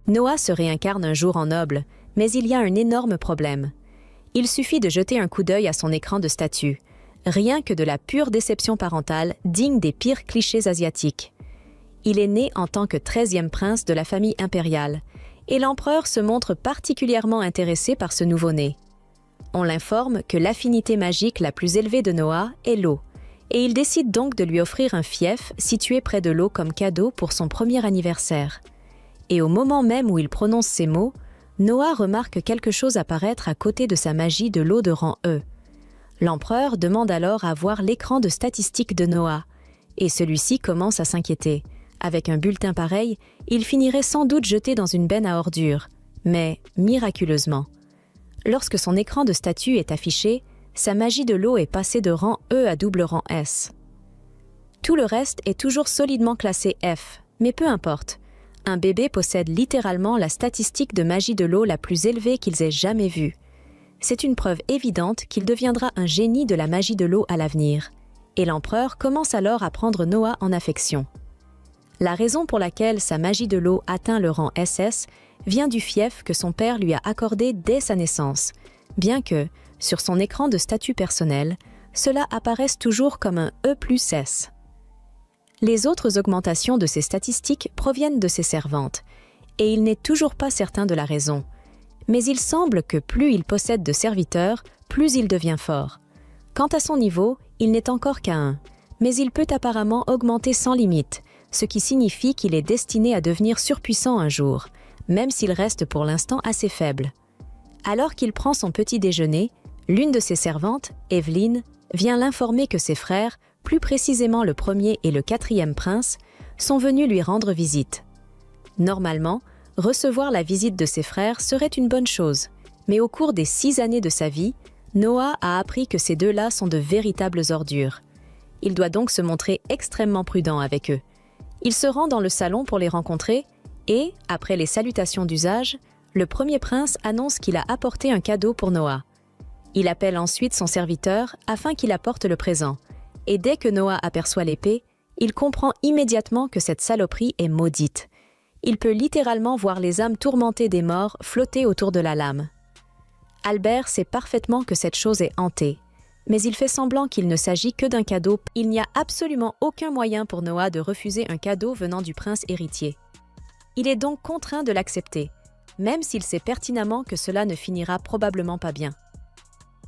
Noah se réincarne un jour en noble, mais il y a un énorme problème. Il suffit de jeter un coup d'œil à son écran de statut. Rien que de la pure déception parentale, digne des pires clichés asiatiques. Il est né en tant que 13e prince de la famille impériale, et l'empereur se montre particulièrement intéressé par ce nouveau-né. On l'informe que l'affinité magique la plus élevée de Noah est l'eau, et il décide donc de lui offrir un fief situé près de l'eau comme cadeau pour son premier anniversaire. Et au moment même où il prononce ces mots, Noah remarque quelque chose apparaître à côté de sa magie de l'eau de rang E. L'empereur demande alors à voir l'écran de statistiques de Noah, et celui-ci commence à s'inquiéter. Avec un bulletin pareil, il finirait sans doute jeté dans une benne à ordures, mais miraculeusement. Lorsque son écran de statut est affiché, sa magie de l'eau est passée de rang E à double rang S. Tout le reste est toujours solidement classé F, mais peu importe. Un bébé possède littéralement la statistique de magie de l'eau la plus élevée qu'ils aient jamais vue. C'est une preuve évidente qu'il deviendra un génie de la magie de l'eau à l'avenir. Et l'empereur commence alors à prendre Noah en affection. La raison pour laquelle sa magie de l'eau atteint le rang SS vient du fief que son père lui a accordé dès sa naissance, bien que, sur son écran de statut personnel, cela apparaisse toujours comme un E+S. Les autres augmentations de ses statistiques proviennent de ses servantes, et il n'est toujours pas certain de la raison. Mais il semble que plus il possède de serviteurs, plus il devient fort. Quant à son niveau, il n'est encore qu'à 1, mais il peut apparemment augmenter sans limite, ce qui signifie qu'il est destiné à devenir surpuissant un jour, même s'il reste pour l'instant assez faible. Alors qu'il prend son petit déjeuner, l'une de ses servantes, Evelyne, vient l'informer que ses frères, plus précisément le premier et le 4e prince, sont venus lui rendre visite. Normalement, recevoir la visite de ses frères serait une bonne chose, mais au cours des 6 années de sa vie, Noah a appris que ces deux-là sont de véritables ordures. Il doit donc se montrer extrêmement prudent avec eux. Il se rend dans le salon pour les rencontrer et, après les salutations d'usage, le premier prince annonce qu'il a apporté un cadeau pour Noah. Il appelle ensuite son serviteur afin qu'il apporte le présent, et dès que Noah aperçoit l'épée, il comprend immédiatement que cette saloperie est maudite. Il peut littéralement voir les âmes tourmentées des morts flotter autour de la lame. Albert sait parfaitement que cette chose est hantée, mais il fait semblant qu'il ne s'agit que d'un cadeau. Il n'y a absolument aucun moyen pour Noah de refuser un cadeau venant du prince héritier. Il est donc contraint de l'accepter, même s'il sait pertinemment que cela ne finira probablement pas bien.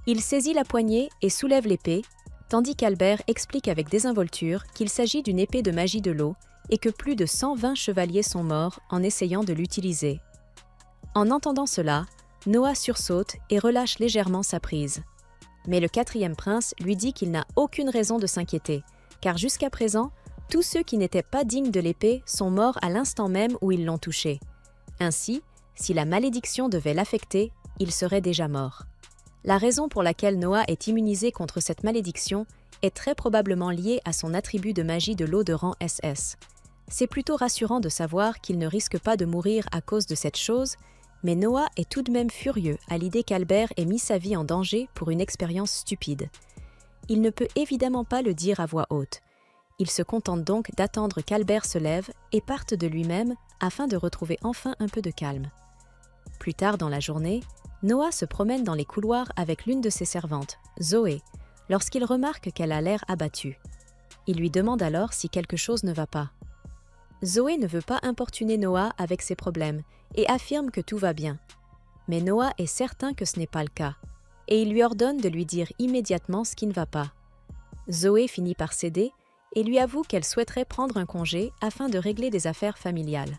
Il saisit la poignée et soulève l'épée, tandis qu'Albert explique avec désinvolture qu'il s'agit d'une épée de magie de l'eau et que plus de 120 chevaliers sont morts en essayant de l'utiliser. En entendant cela, Noah sursaute et relâche légèrement sa prise. Mais le 4e prince lui dit qu'il n'a aucune raison de s'inquiéter, car jusqu'à présent, tous ceux qui n'étaient pas dignes de l'épée sont morts à l'instant même où ils l'ont touchée. Ainsi, si la malédiction devait l'affecter, il serait déjà mort. La raison pour laquelle Noah est immunisé contre cette malédiction est très probablement liée à son attribut de magie de l'eau de rang SS. C'est plutôt rassurant de savoir qu'il ne risque pas de mourir à cause de cette chose, mais Noah est tout de même furieux à l'idée qu'Albert ait mis sa vie en danger pour une expérience stupide. Il ne peut évidemment pas le dire à voix haute. Il se contente donc d'attendre qu'Albert se lève et parte de lui-même afin de retrouver enfin un peu de calme. Plus tard dans la journée, Noah se promène dans les couloirs avec l'une de ses servantes, Zoé, lorsqu'il remarque qu'elle a l'air abattue. Il lui demande alors si quelque chose ne va pas. Zoé ne veut pas importuner Noah avec ses problèmes et affirme que tout va bien. Mais Noah est certain que ce n'est pas le cas, et il lui ordonne de lui dire immédiatement ce qui ne va pas. Zoé finit par céder et lui avoue qu'elle souhaiterait prendre un congé afin de régler des affaires familiales.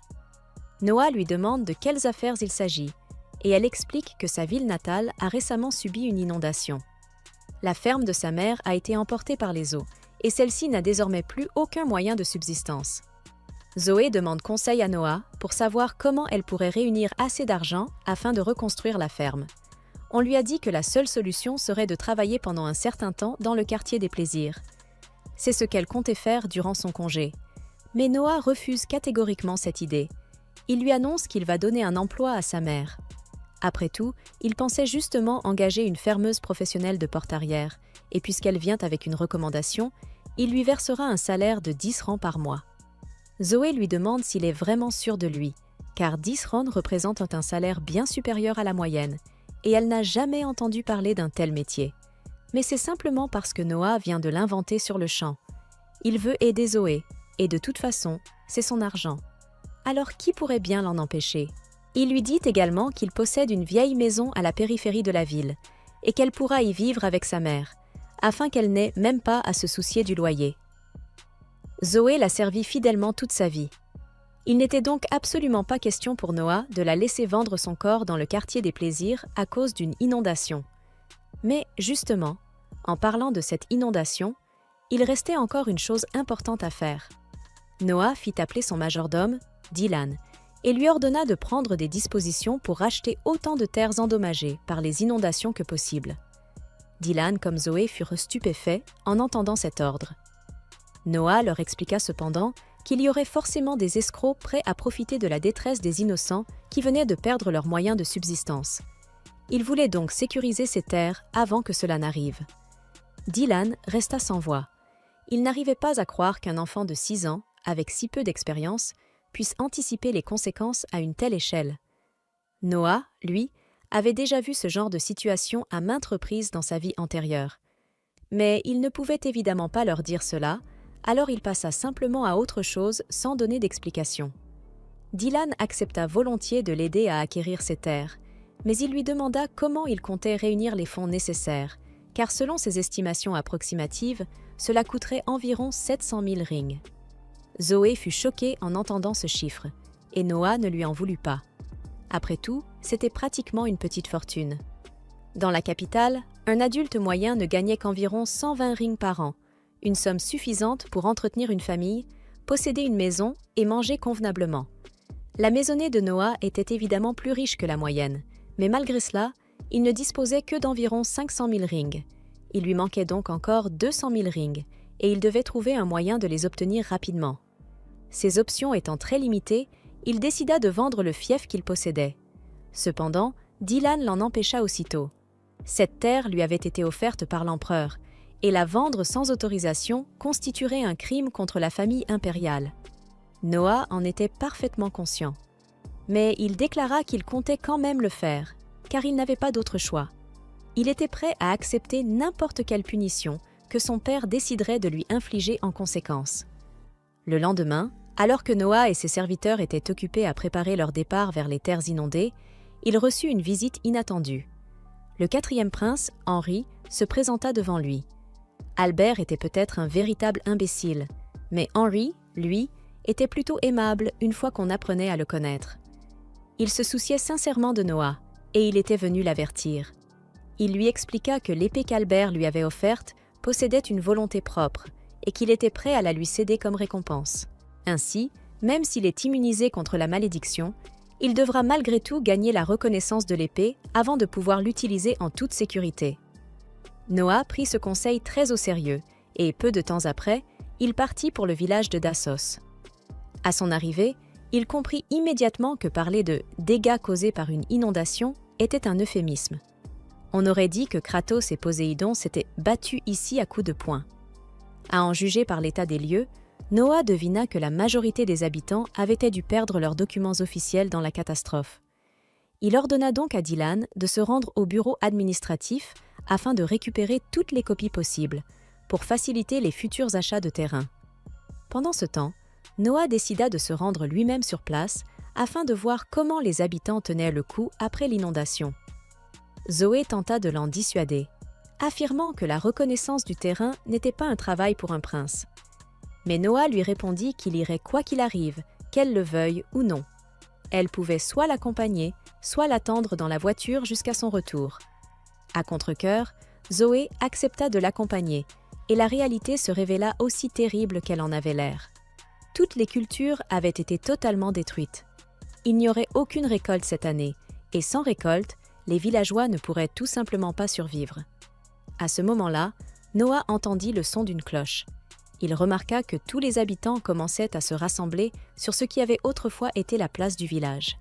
Noah lui demande de quelles affaires il s'agit, et elle explique que sa ville natale a récemment subi une inondation. La ferme de sa mère a été emportée par les eaux, et celle-ci n'a désormais plus aucun moyen de subsistance. Zoé demande conseil à Noah pour savoir comment elle pourrait réunir assez d'argent afin de reconstruire la ferme. On lui a dit que la seule solution serait de travailler pendant un certain temps dans le quartier des plaisirs. C'est ce qu'elle comptait faire durant son congé. Mais Noah refuse catégoriquement cette idée. Il lui annonce qu'il va donner un emploi à sa mère. Après tout, il pensait justement engager une fermeuse professionnelle de porte-arrière, et puisqu'elle vient avec une recommandation, il lui versera un salaire de 10 rangs par mois. Zoé lui demande s'il est vraiment sûr de lui, car 10 ron représentent un salaire bien supérieur à la moyenne, et elle n'a jamais entendu parler d'un tel métier. Mais c'est simplement parce que Noah vient de l'inventer sur le champ. Il veut aider Zoé, et de toute façon, c'est son argent. Alors qui pourrait bien l'en empêcher? Il lui dit également qu'il possède une vieille maison à la périphérie de la ville, et qu'elle pourra y vivre avec sa mère, afin qu'elle n'ait même pas à se soucier du loyer. Zoé l'a servi fidèlement toute sa vie. Il n'était donc absolument pas question pour Noah de la laisser vendre son corps dans le quartier des plaisirs à cause d'une inondation. Mais justement, en parlant de cette inondation, il restait encore une chose importante à faire. Noah fit appeler son majordome, Dylan, et lui ordonna de prendre des dispositions pour racheter autant de terres endommagées par les inondations que possible. Dylan comme Zoé furent stupéfaits en entendant cet ordre. Noah leur expliqua cependant qu'il y aurait forcément des escrocs prêts à profiter de la détresse des innocents qui venaient de perdre leurs moyens de subsistance. Il voulait donc sécuriser ces terres avant que cela n'arrive. Dylan resta sans voix. Il n'arrivait pas à croire qu'un enfant de 6 ans, avec si peu d'expérience, puisse anticiper les conséquences à une telle échelle. Noah, lui, avait déjà vu ce genre de situation à maintes reprises dans sa vie antérieure. Mais il ne pouvait évidemment pas leur dire cela, alors il passa simplement à autre chose sans donner d'explication. Dylan accepta volontiers de l'aider à acquérir ces terres, mais il lui demanda comment il comptait réunir les fonds nécessaires, car selon ses estimations approximatives, cela coûterait environ 700 000 rings. Zoé fut choquée en entendant ce chiffre, et Noah ne lui en voulut pas. Après tout, c'était pratiquement une petite fortune. Dans la capitale, un adulte moyen ne gagnait qu'environ 120 rings par an, une somme suffisante pour entretenir une famille, posséder une maison et manger convenablement. La maisonnée de Noah était évidemment plus riche que la moyenne, mais malgré cela, il ne disposait que d'environ 500 000 rings. Il lui manquait donc encore 200 000 rings, et il devait trouver un moyen de les obtenir rapidement. Ses options étant très limitées, il décida de vendre le fief qu'il possédait. Cependant, Dylan l'en empêcha aussitôt. Cette terre lui avait été offerte par l'empereur, et la vendre sans autorisation constituerait un crime contre la famille impériale. Noah en était parfaitement conscient. Mais il déclara qu'il comptait quand même le faire, car il n'avait pas d'autre choix. Il était prêt à accepter n'importe quelle punition que son père déciderait de lui infliger en conséquence. Le lendemain, alors que Noah et ses serviteurs étaient occupés à préparer leur départ vers les terres inondées, il reçut une visite inattendue. Le 4e prince, Henri, se présenta devant lui. Albert était peut-être un véritable imbécile, mais Henri, lui, était plutôt aimable une fois qu'on apprenait à le connaître. Il se souciait sincèrement de Noah, et il était venu l'avertir. Il lui expliqua que l'épée qu'Albert lui avait offerte possédait une volonté propre, et qu'il était prêt à la lui céder comme récompense. Ainsi, même s'il est immunisé contre la malédiction, il devra malgré tout gagner la reconnaissance de l'épée avant de pouvoir l'utiliser en toute sécurité. Noah prit ce conseil très au sérieux, et peu de temps après, il partit pour le village de Dassos. À son arrivée, il comprit immédiatement que parler de « dégâts causés par une inondation » était un euphémisme. On aurait dit que Kratos et Poséidon s'étaient battus ici à coups de poing. À en juger par l'état des lieux, Noah devina que la majorité des habitants avaient dû perdre leurs documents officiels dans la catastrophe. Il ordonna donc à Dylan de se rendre au bureau administratif afin de récupérer toutes les copies possibles, pour faciliter les futurs achats de terrain. Pendant ce temps, Noah décida de se rendre lui-même sur place afin de voir comment les habitants tenaient le coup après l'inondation. Zoé tenta de l'en dissuader, affirmant que la reconnaissance du terrain n'était pas un travail pour un prince. Mais Noah lui répondit qu'il irait quoi qu'il arrive, qu'elle le veuille ou non. Elle pouvait soit l'accompagner, soit l'attendre dans la voiture jusqu'à son retour. À contre-cœur, Zoé accepta de l'accompagner, et la réalité se révéla aussi terrible qu'elle en avait l'air. Toutes les cultures avaient été totalement détruites. Il n'y aurait aucune récolte cette année, et sans récolte, les villageois ne pourraient tout simplement pas survivre. À ce moment-là, Noah entendit le son d'une cloche. Il remarqua que tous les habitants commençaient à se rassembler sur ce qui avait autrefois été la place du village.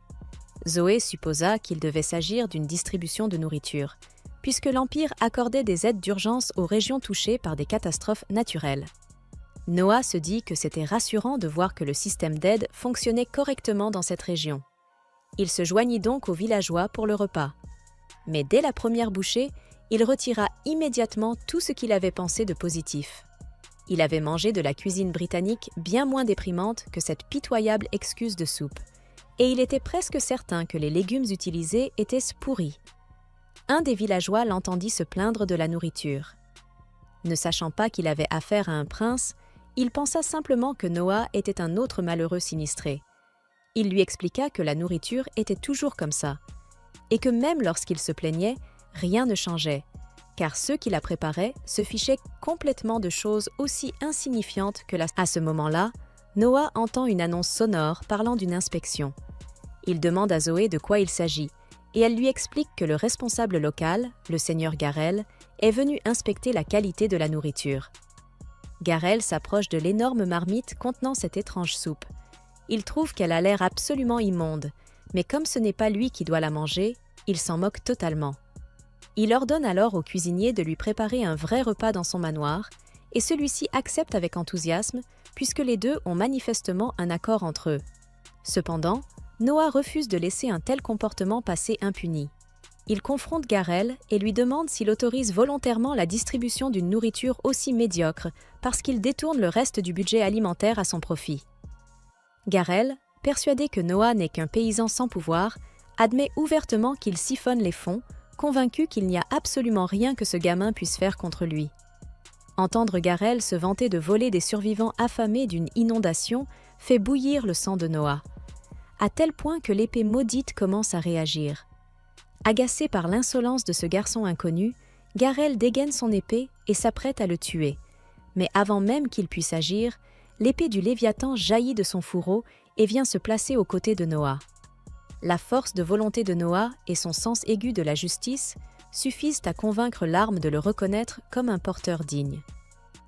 Zoé supposa qu'il devait s'agir d'une distribution de nourriture, puisque l'Empire accordait des aides d'urgence aux régions touchées par des catastrophes naturelles. Noah se dit que c'était rassurant de voir que le système d'aide fonctionnait correctement dans cette région. Il se joignit donc aux villageois pour le repas. Mais dès la première bouchée, il retira immédiatement tout ce qu'il avait pensé de positif. Il avait mangé de la cuisine britannique bien moins déprimante que cette pitoyable excuse de soupe, et il était presque certain que les légumes utilisés étaient pourris. Un des villageois l'entendit se plaindre de la nourriture. Ne sachant pas qu'il avait affaire à un prince, il pensa simplement que Noah était un autre malheureux sinistré. Il lui expliqua que la nourriture était toujours comme ça, et que même lorsqu'il se plaignait, rien ne changeait, car ceux qui la préparaient se fichaient complètement de choses aussi insignifiantes que la... À ce moment-là, Noah entend une annonce sonore parlant d'une inspection. Il demande à Zoé de quoi il s'agit, et elle lui explique que le responsable local, le seigneur Garel, est venu inspecter la qualité de la nourriture. Garel s'approche de l'énorme marmite contenant cette étrange soupe. Il trouve qu'elle a l'air absolument immonde, mais comme ce n'est pas lui qui doit la manger, il s'en moque totalement. Il ordonne alors au cuisinier de lui préparer un vrai repas dans son manoir, et celui-ci accepte avec enthousiasme, puisque les deux ont manifestement un accord entre eux. Cependant, Noah refuse de laisser un tel comportement passer impuni. Il confronte Garel et lui demande s'il autorise volontairement la distribution d'une nourriture aussi médiocre parce qu'il détourne le reste du budget alimentaire à son profit. Garel, persuadé que Noah n'est qu'un paysan sans pouvoir, admet ouvertement qu'il siphonne les fonds, convaincu qu'il n'y a absolument rien que ce gamin puisse faire contre lui. Entendre Garel se vanter de voler des survivants affamés d'une inondation fait bouillir le sang de Noah, à tel point que l'épée maudite commence à réagir. Agacé par l'insolence de ce garçon inconnu, Garel dégaine son épée et s'apprête à le tuer. Mais avant même qu'il puisse agir, l'épée du Léviathan jaillit de son fourreau et vient se placer aux côtés de Noah. La force de volonté de Noah et son sens aigu de la justice suffisent à convaincre l'arme de le reconnaître comme un porteur digne.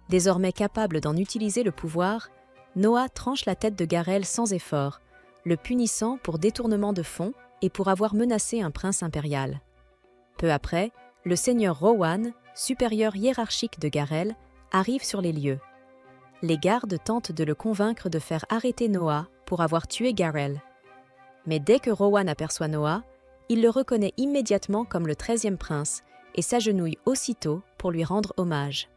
Désormais capable d'en utiliser le pouvoir, Noah tranche la tête de Garel sans effort, le punissant pour détournement de fonds et pour avoir menacé un prince impérial. Peu après, le seigneur Rowan, supérieur hiérarchique de Garel, arrive sur les lieux. Les gardes tentent de le convaincre de faire arrêter Noah pour avoir tué Garel. Mais dès que Rowan aperçoit Noah, il le reconnaît immédiatement comme le 13e prince et s'agenouille aussitôt pour lui rendre hommage.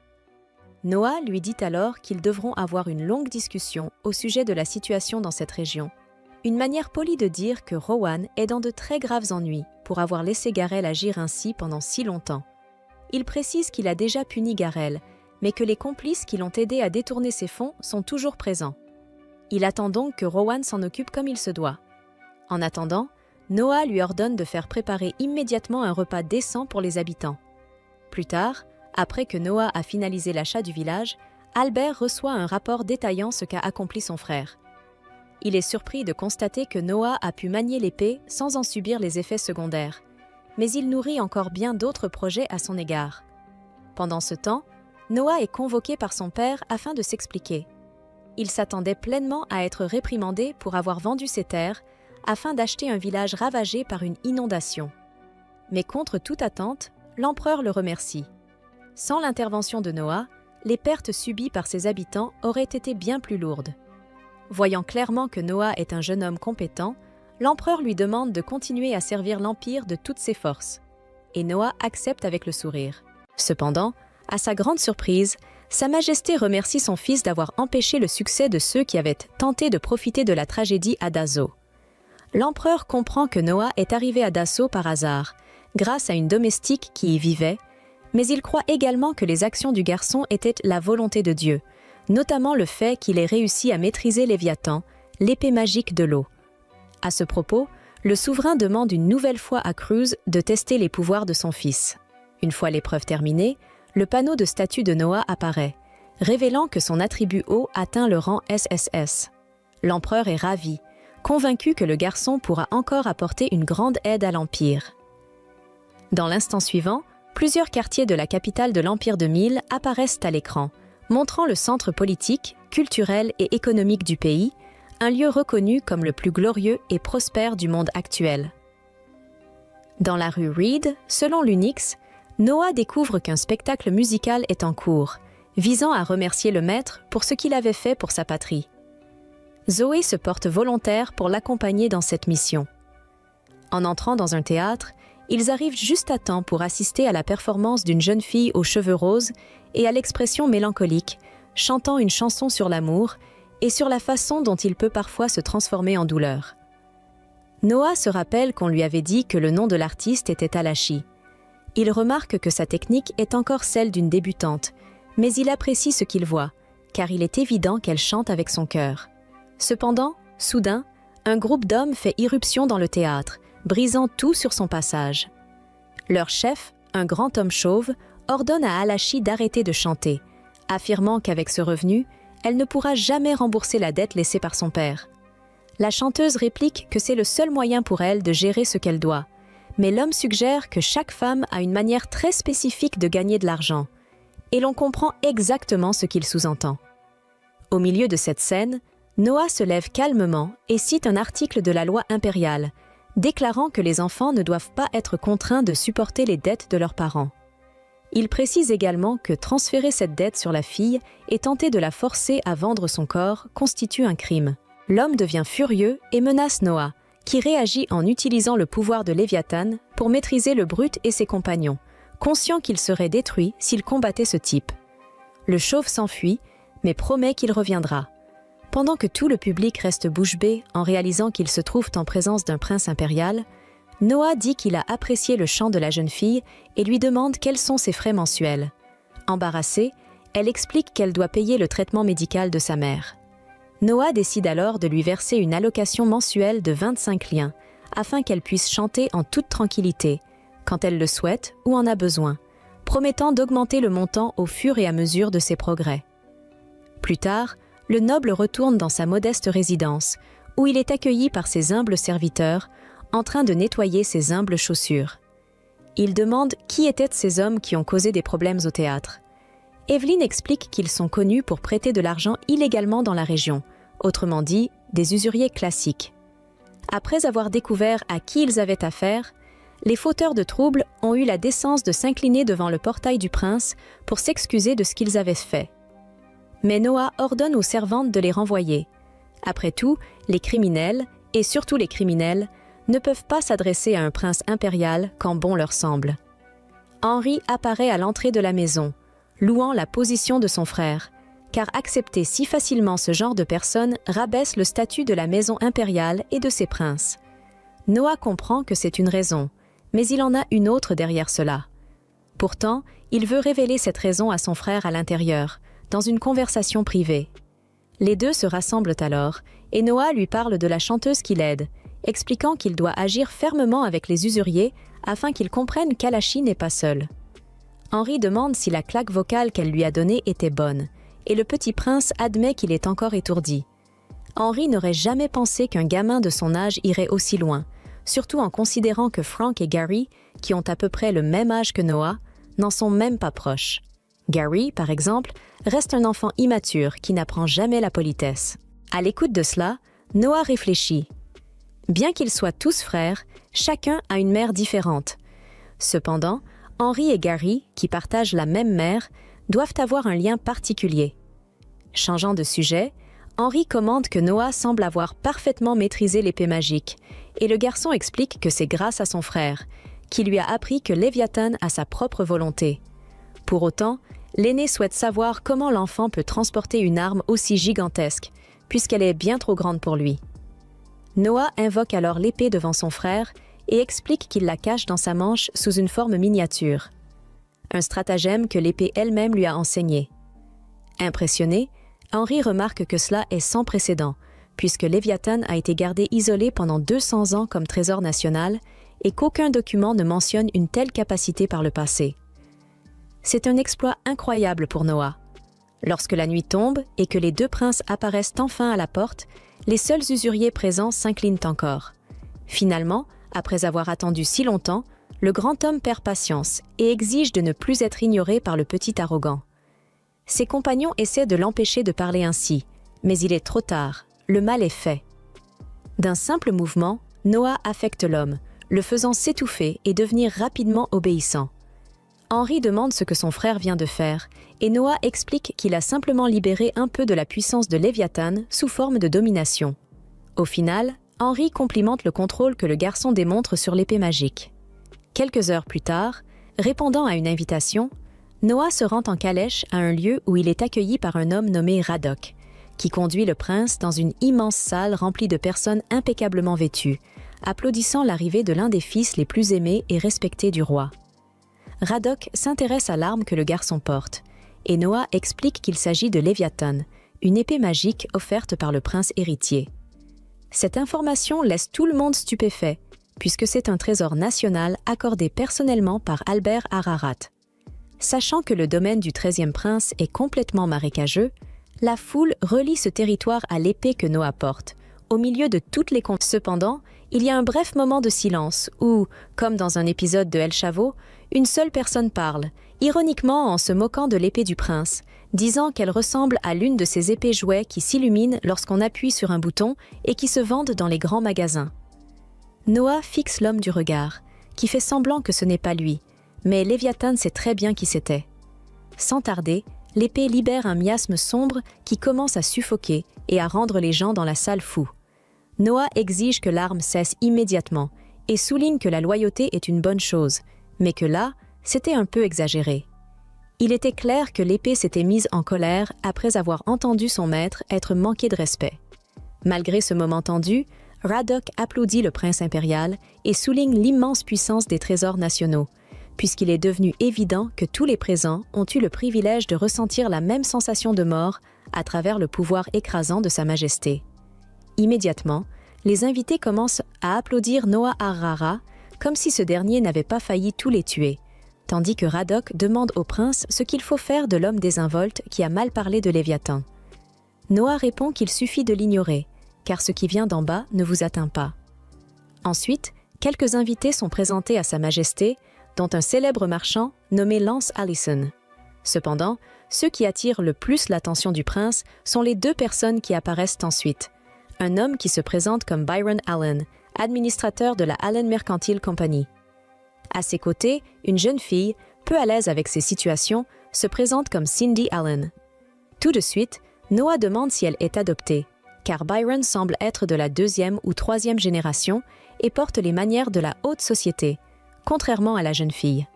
Noah lui dit alors qu'ils devront avoir une longue discussion au sujet de la situation dans cette région, une manière polie de dire que Rowan est dans de très graves ennuis pour avoir laissé Garel agir ainsi pendant si longtemps. Il précise qu'il a déjà puni Garel, mais que les complices qui l'ont aidé à détourner ses fonds sont toujours présents. Il attend donc que Rowan s'en occupe comme il se doit. En attendant, Noah lui ordonne de faire préparer immédiatement un repas décent pour les habitants. Plus tard, après que Noah a finalisé l'achat du village, Albert reçoit un rapport détaillant ce qu'a accompli son frère. Il est surpris de constater que Noah a pu manier l'épée sans en subir les effets secondaires, mais il nourrit encore bien d'autres projets à son égard. Pendant ce temps, Noah est convoqué par son père afin de s'expliquer. Il s'attendait pleinement à être réprimandé pour avoir vendu ses terres afin d'acheter un village ravagé par une inondation. Mais contre toute attente, l'empereur le remercie. Sans l'intervention de Noah, les pertes subies par ses habitants auraient été bien plus lourdes. Voyant clairement que Noah est un jeune homme compétent, l'empereur lui demande de continuer à servir l'Empire de toutes ses forces. Et Noah accepte avec le sourire. Cependant, à sa grande surprise, Sa Majesté remercie son fils d'avoir empêché le succès de ceux qui avaient tenté de profiter de la tragédie à Dasso. L'empereur comprend que Noah est arrivé à Dasso par hasard, grâce à une domestique qui y vivait, mais il croit également que les actions du garçon étaient la volonté de Dieu, notamment le fait qu'il ait réussi à maîtriser Léviathan, l'épée magique de l'eau. À ce propos, le souverain demande une nouvelle fois à Cruz de tester les pouvoirs de son fils. Une fois l'épreuve terminée, le panneau de statut de Noah apparaît, révélant que son attribut eau atteint le rang SSS. L'empereur est ravi, convaincu que le garçon pourra encore apporter une grande aide à l'Empire. Dans l'instant suivant, plusieurs quartiers de la capitale de l'Empire de Mille apparaissent à l'écran, montrant le centre politique, culturel et économique du pays, un lieu reconnu comme le plus glorieux et prospère du monde actuel. Dans la rue Reed, selon l'Unix, Noah découvre qu'un spectacle musical est en cours, visant à remercier le maître pour ce qu'il avait fait pour sa patrie. Zoé se porte volontaire pour l'accompagner dans cette mission. En entrant dans un théâtre, ils arrivent juste à temps pour assister à la performance d'une jeune fille aux cheveux roses et à l'expression mélancolique, chantant une chanson sur l'amour et sur la façon dont il peut parfois se transformer en douleur. Noah se rappelle qu'on lui avait dit que le nom de l'artiste était Talashi. Il remarque que sa technique est encore celle d'une débutante, mais il apprécie ce qu'il voit, car il est évident qu'elle chante avec son cœur. Cependant, soudain, un groupe d'hommes fait irruption dans le théâtre, brisant tout sur son passage. Leur chef, un grand homme chauve, ordonne à Alashi d'arrêter de chanter, affirmant qu'avec ce revenu, elle ne pourra jamais rembourser la dette laissée par son père. La chanteuse réplique que c'est le seul moyen pour elle de gérer ce qu'elle doit, mais l'homme suggère que chaque femme a une manière très spécifique de gagner de l'argent, et l'on comprend exactement ce qu'il sous-entend. Au milieu de cette scène, Noah se lève calmement et cite un article de la loi impériale, déclarant que les enfants ne doivent pas être contraints de supporter les dettes de leurs parents. Il précise également que transférer cette dette sur la fille et tenter de la forcer à vendre son corps constitue un crime. L'homme devient furieux et menace Noah, qui réagit en utilisant le pouvoir de Léviathan pour maîtriser le brut et ses compagnons, conscient qu'il serait détruit s'il combattait ce type. Le chauve s'enfuit, mais promet qu'il reviendra. Pendant que tout le public reste bouche bée en réalisant qu'ils se trouvent en présence d'un prince impérial, Noah dit qu'il a apprécié le chant de la jeune fille et lui demande quels sont ses frais mensuels. Embarrassée, elle explique qu'elle doit payer le traitement médical de sa mère. Noah décide alors de lui verser une allocation mensuelle de 25 liens, afin qu'elle puisse chanter en toute tranquillité, quand elle le souhaite ou en a besoin, promettant d'augmenter le montant au fur et à mesure de ses progrès. Plus tard, le noble retourne dans sa modeste résidence, où il est accueilli par ses humbles serviteurs, en train de nettoyer ses humbles chaussures. Il demande qui étaient ces hommes qui ont causé des problèmes au théâtre. Evelyn explique qu'ils sont connus pour prêter de l'argent illégalement dans la région, autrement dit, des usuriers classiques. Après avoir découvert à qui ils avaient affaire, les fauteurs de troubles ont eu la décence de s'incliner devant le portail du prince pour s'excuser de ce qu'ils avaient fait. Mais Noah ordonne aux servantes de les renvoyer. Après tout, les criminels, et surtout les criminels, ne peuvent pas s'adresser à un prince impérial quand bon leur semble. Henri apparaît à l'entrée de la maison, louant la position de son frère, car accepter si facilement ce genre de personnes rabaisse le statut de la maison impériale et de ses princes. Noah comprend que c'est une raison, mais il en a une autre derrière cela. Pourtant, il veut révéler cette raison à son frère à l'intérieur, dans une conversation privée. Les deux se rassemblent alors, et Noah lui parle de la chanteuse qui l'aide, expliquant qu'il doit agir fermement avec les usuriers afin qu'ils comprennent qu'Alashi n'est pas seul. Henri demande si la claque vocale qu'elle lui a donnée était bonne, et le petit prince admet qu'il est encore étourdi. Henri n'aurait jamais pensé qu'un gamin de son âge irait aussi loin, surtout en considérant que Frank et Gary, qui ont à peu près le même âge que Noah, n'en sont même pas proches. Gary, par exemple, reste un enfant immature qui n'apprend jamais la politesse. À l'écoute de cela, Noah réfléchit. Bien qu'ils soient tous frères, chacun a une mère différente. Cependant, Henri et Gary, qui partagent la même mère, doivent avoir un lien particulier. Changeant de sujet, Henri commande que Noah semble avoir parfaitement maîtrisé l'épée magique, et le garçon explique que c'est grâce à son frère, qui lui a appris que Léviathan a sa propre volonté. Pour autant, l'aîné souhaite savoir comment l'enfant peut transporter une arme aussi gigantesque, puisqu'elle est bien trop grande pour lui. Noah invoque alors l'épée devant son frère et explique qu'il la cache dans sa manche sous une forme miniature. Un stratagème que l'épée elle-même lui a enseigné. Impressionné, Henri remarque que cela est sans précédent, puisque Léviathan a été gardé isolé pendant 200 ans comme trésor national et qu'aucun document ne mentionne une telle capacité par le passé. C'est un exploit incroyable pour Noah. Lorsque la nuit tombe et que les deux princes apparaissent enfin à la porte, les seuls usuriers présents s'inclinent encore. Finalement, après avoir attendu si longtemps, le grand homme perd patience et exige de ne plus être ignoré par le petit arrogant. Ses compagnons essaient de l'empêcher de parler ainsi, mais il est trop tard, le mal est fait. D'un simple mouvement, Noah affecte l'homme, le faisant s'étouffer et devenir rapidement obéissant. Henri demande ce que son frère vient de faire, et Noah explique qu'il a simplement libéré un peu de la puissance de Léviathan sous forme de domination. Au final, Henry complimente le contrôle que le garçon démontre sur l'épée magique. Quelques heures plus tard, répondant à une invitation, Noah se rend en calèche à un lieu où il est accueilli par un homme nommé Radok, qui conduit le prince dans une immense salle remplie de personnes impeccablement vêtues, applaudissant l'arrivée de l'un des fils les plus aimés et respectés du roi. Radok s'intéresse à l'arme que le garçon porte, et Noah explique qu'il s'agit de Léviathan, une épée magique offerte par le prince héritier. Cette information laisse tout le monde stupéfait, puisque c'est un trésor national accordé personnellement par Albert Ararat. Sachant que le domaine du 13e prince est complètement marécageux, la foule relie ce territoire à l'épée que Noah porte, au milieu de toutes les comptes. Cependant, il y a un bref moment de silence où, comme dans un épisode de El Chavo, une seule personne parle, ironiquement en se moquant de l'épée du prince, disant qu'elle ressemble à l'une de ces épées jouets qui s'illuminent lorsqu'on appuie sur un bouton et qui se vendent dans les grands magasins. Noah fixe l'homme du regard, qui fait semblant que ce n'est pas lui, mais Léviathan sait très bien qui c'était. Sans tarder, l'épée libère un miasme sombre qui commence à suffoquer et à rendre les gens dans la salle fous. Noah exige que l'arme cesse immédiatement et souligne que la loyauté est une bonne chose, mais que là, c'était un peu exagéré. Il était clair que l'épée s'était mise en colère après avoir entendu son maître être manqué de respect. Malgré ce moment tendu, Radok applaudit le prince impérial et souligne l'immense puissance des trésors nationaux, puisqu'il est devenu évident que tous les présents ont eu le privilège de ressentir la même sensation de mort à travers le pouvoir écrasant de Sa Majesté. Immédiatement, les invités commencent à applaudir Noah Arrara comme si ce dernier n'avait pas failli tous les tuer, tandis que Radok demande au prince ce qu'il faut faire de l'homme désinvolte qui a mal parlé de Léviathan. Noah répond qu'il suffit de l'ignorer, car ce qui vient d'en bas ne vous atteint pas. Ensuite, quelques invités sont présentés à Sa Majesté, dont un célèbre marchand nommé Lance Allison. Cependant, ceux qui attirent le plus l'attention du prince sont les deux personnes qui apparaissent ensuite. Un homme qui se présente comme Byron Allen, administrateur de la Allen Mercantile Company. À ses côtés, une jeune fille, peu à l'aise avec ces situations, se présente comme Cindy Allen. Tout de suite, Noah demande si elle est adoptée, car Byron semble être de la 2e ou 3e génération et porte les manières de la haute société, contrairement à la jeune fille.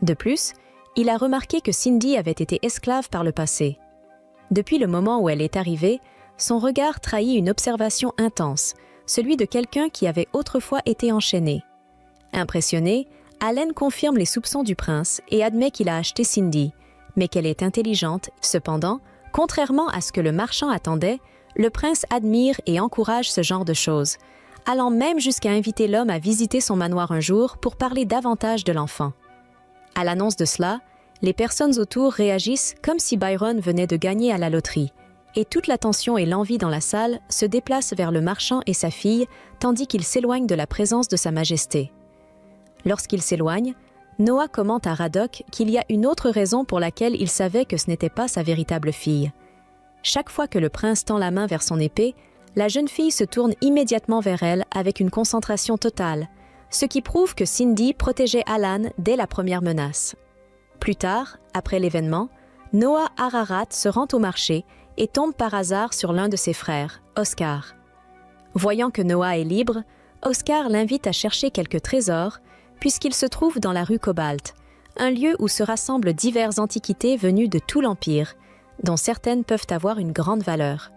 De plus, il a remarqué que Cindy avait été esclave par le passé. Depuis le moment où elle est arrivée, son regard trahit une observation intense, celui de quelqu'un qui avait autrefois été enchaîné. Impressionné, Allen confirme les soupçons du prince et admet qu'il a acheté Cindy, mais qu'elle est intelligente. Cependant, contrairement à ce que le marchand attendait, le prince admire et encourage ce genre de choses, allant même jusqu'à inviter l'homme à visiter son manoir un jour pour parler davantage de l'enfant. À l'annonce de cela, les personnes autour réagissent comme si Byron venait de gagner à la loterie, et toute l'attention et l'envie dans la salle se déplacent vers le marchand et sa fille, tandis qu'ils s'éloignent de la présence de Sa Majesté. Lorsqu'ils s'éloignent, Noah commente à Radok qu'il y a une autre raison pour laquelle il savait que ce n'était pas sa véritable fille. Chaque fois que le prince tend la main vers son épée, la jeune fille se tourne immédiatement vers elle avec une concentration totale, ce qui prouve que Cindy protégeait Alan dès la première menace. Plus tard, après l'événement, Noah Ararat se rend au marché et tombe par hasard sur l'un de ses frères, Oscar. Voyant que Noah est libre, Oscar l'invite à chercher quelques trésors, puisqu'il se trouve dans la rue Cobalt, un lieu où se rassemblent diverses antiquités venues de tout l'Empire, dont certaines peuvent avoir une grande valeur.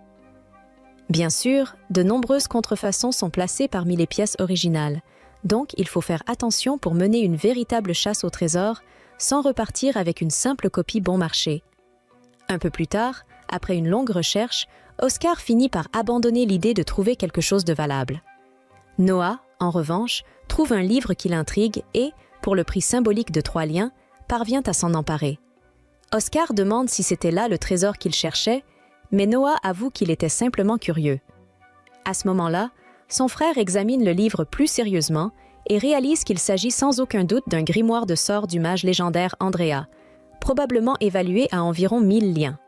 Bien sûr, de nombreuses contrefaçons sont placées parmi les pièces originales, donc il faut faire attention pour mener une véritable chasse au trésor sans repartir avec une simple copie bon marché. Un peu plus tard, après une longue recherche, Oscar finit par abandonner l'idée de trouver quelque chose de valable. Noah, en revanche, trouve un livre qui l'intrigue et, pour le prix symbolique de 3 liens, parvient à s'en emparer. Oscar demande si c'était là le trésor qu'il cherchait, mais Noah avoue qu'il était simplement curieux. À ce moment-là, son frère examine le livre plus sérieusement et réalise qu'il s'agit sans aucun doute d'un grimoire de sorts du mage légendaire Andrea, probablement évalué à environ 1000 liens.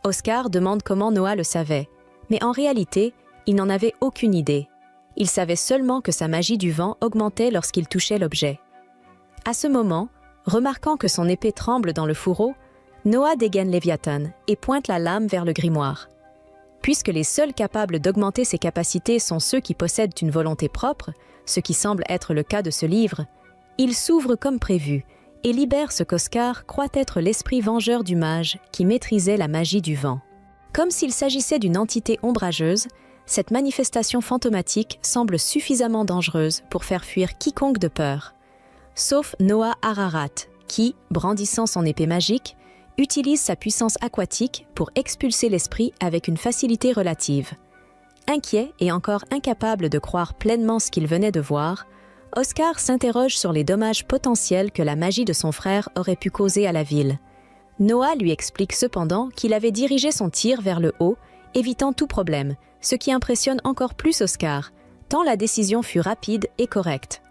Oscar demande comment Noah le savait, mais en réalité, il n'en avait aucune idée. Il savait seulement que sa magie du vent augmentait lorsqu'il touchait l'objet. À ce moment, remarquant que son épée tremble dans le fourreau, Noah dégaine Léviathan et pointe la lame vers le grimoire. Puisque les seuls capables d'augmenter ses capacités sont ceux qui possèdent une volonté propre, ce qui semble être le cas de ce livre, il s'ouvre comme prévu et libère ce qu'Oscar croit être l'esprit vengeur du mage qui maîtrisait la magie du vent. Comme s'il s'agissait d'une entité ombrageuse, cette manifestation fantomatique semble suffisamment dangereuse pour faire fuir quiconque de peur, sauf Noah Ararat, qui, brandissant son épée magique, utilise sa puissance aquatique pour expulser l'esprit avec une facilité relative. Inquiet et encore incapable de croire pleinement ce qu'il venait de voir, Oscar s'interroge sur les dommages potentiels que la magie de son frère aurait pu causer à la ville. Noah lui explique cependant qu'il avait dirigé son tir vers le haut, évitant tout problème, ce qui impressionne encore plus Oscar, tant la décision fut rapide et correcte.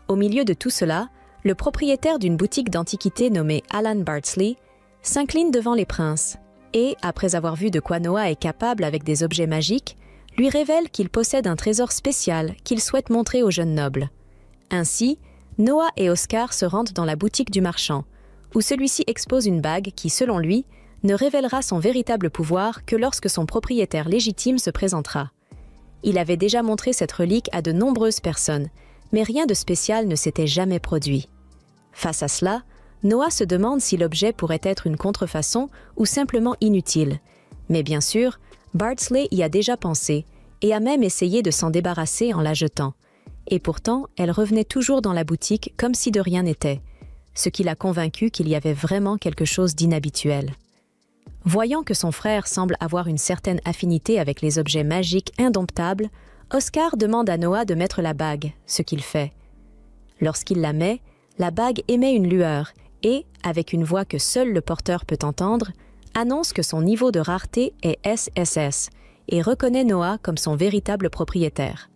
Au milieu de tout cela, le propriétaire d'une boutique d'antiquités nommé Alan Bardsley s'incline devant les princes et, après avoir vu de quoi Noah est capable avec des objets magiques, lui révèle qu'il possède un trésor spécial qu'il souhaite montrer au jeune noble. Ainsi, Noah et Oscar se rendent dans la boutique du marchand, où celui-ci expose une bague qui, selon lui, ne révélera son véritable pouvoir que lorsque son propriétaire légitime se présentera. Il avait déjà montré cette relique à de nombreuses personnes, mais rien de spécial ne s'était jamais produit. Face à cela, Noah se demande si l'objet pourrait être une contrefaçon ou simplement inutile. Mais bien sûr, Bardsley y a déjà pensé et a même essayé de s'en débarrasser en la jetant. Et pourtant, elle revenait toujours dans la boutique comme si de rien n'était, ce qui l'a convaincu qu'il y avait vraiment quelque chose d'inhabituel. Voyant que son frère semble avoir une certaine affinité avec les objets magiques indomptables, Oscar demande à Noah de mettre la bague, ce qu'il fait. Lorsqu'il la met, la bague émet une lueur et, avec une voix que seul le porteur peut entendre, annonce que son niveau de rareté est SSS et reconnaît Noah comme son véritable propriétaire.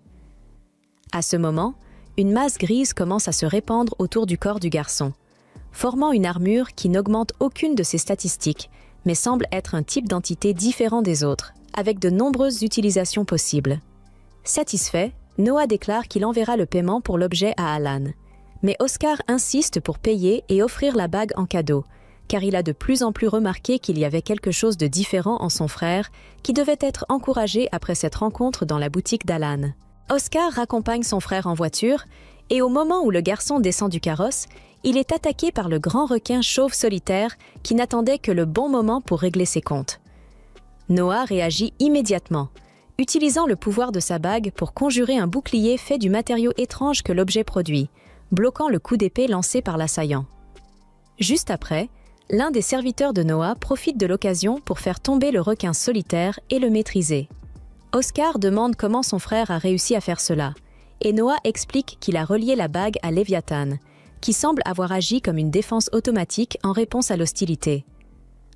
À ce moment, une masse grise commence à se répandre autour du corps du garçon, formant une armure qui n'augmente aucune de ses statistiques, mais semble être un type d'entité différent des autres, avec de nombreuses utilisations possibles. Satisfait, Noah déclare qu'il enverra le paiement pour l'objet à Alan. Mais Oscar insiste pour payer et offrir la bague en cadeau, car il a de plus en plus remarqué qu'il y avait quelque chose de différent en son frère qui devait être encouragé après cette rencontre dans la boutique d'Alan. Oscar raccompagne son frère en voiture et au moment où le garçon descend du carrosse, il est attaqué par le grand requin chauve solitaire qui n'attendait que le bon moment pour régler ses comptes. Noah réagit immédiatement, utilisant le pouvoir de sa bague pour conjurer un bouclier fait du matériau étrange que l'objet produit, bloquant le coup d'épée lancé par l'assaillant. Juste après, l'un des serviteurs de Noah profite de l'occasion pour faire tomber le requin solitaire et le maîtriser. Oscar demande comment son frère a réussi à faire cela, et Noah explique qu'il a relié la bague à Léviathan, qui semble avoir agi comme une défense automatique en réponse à l'hostilité.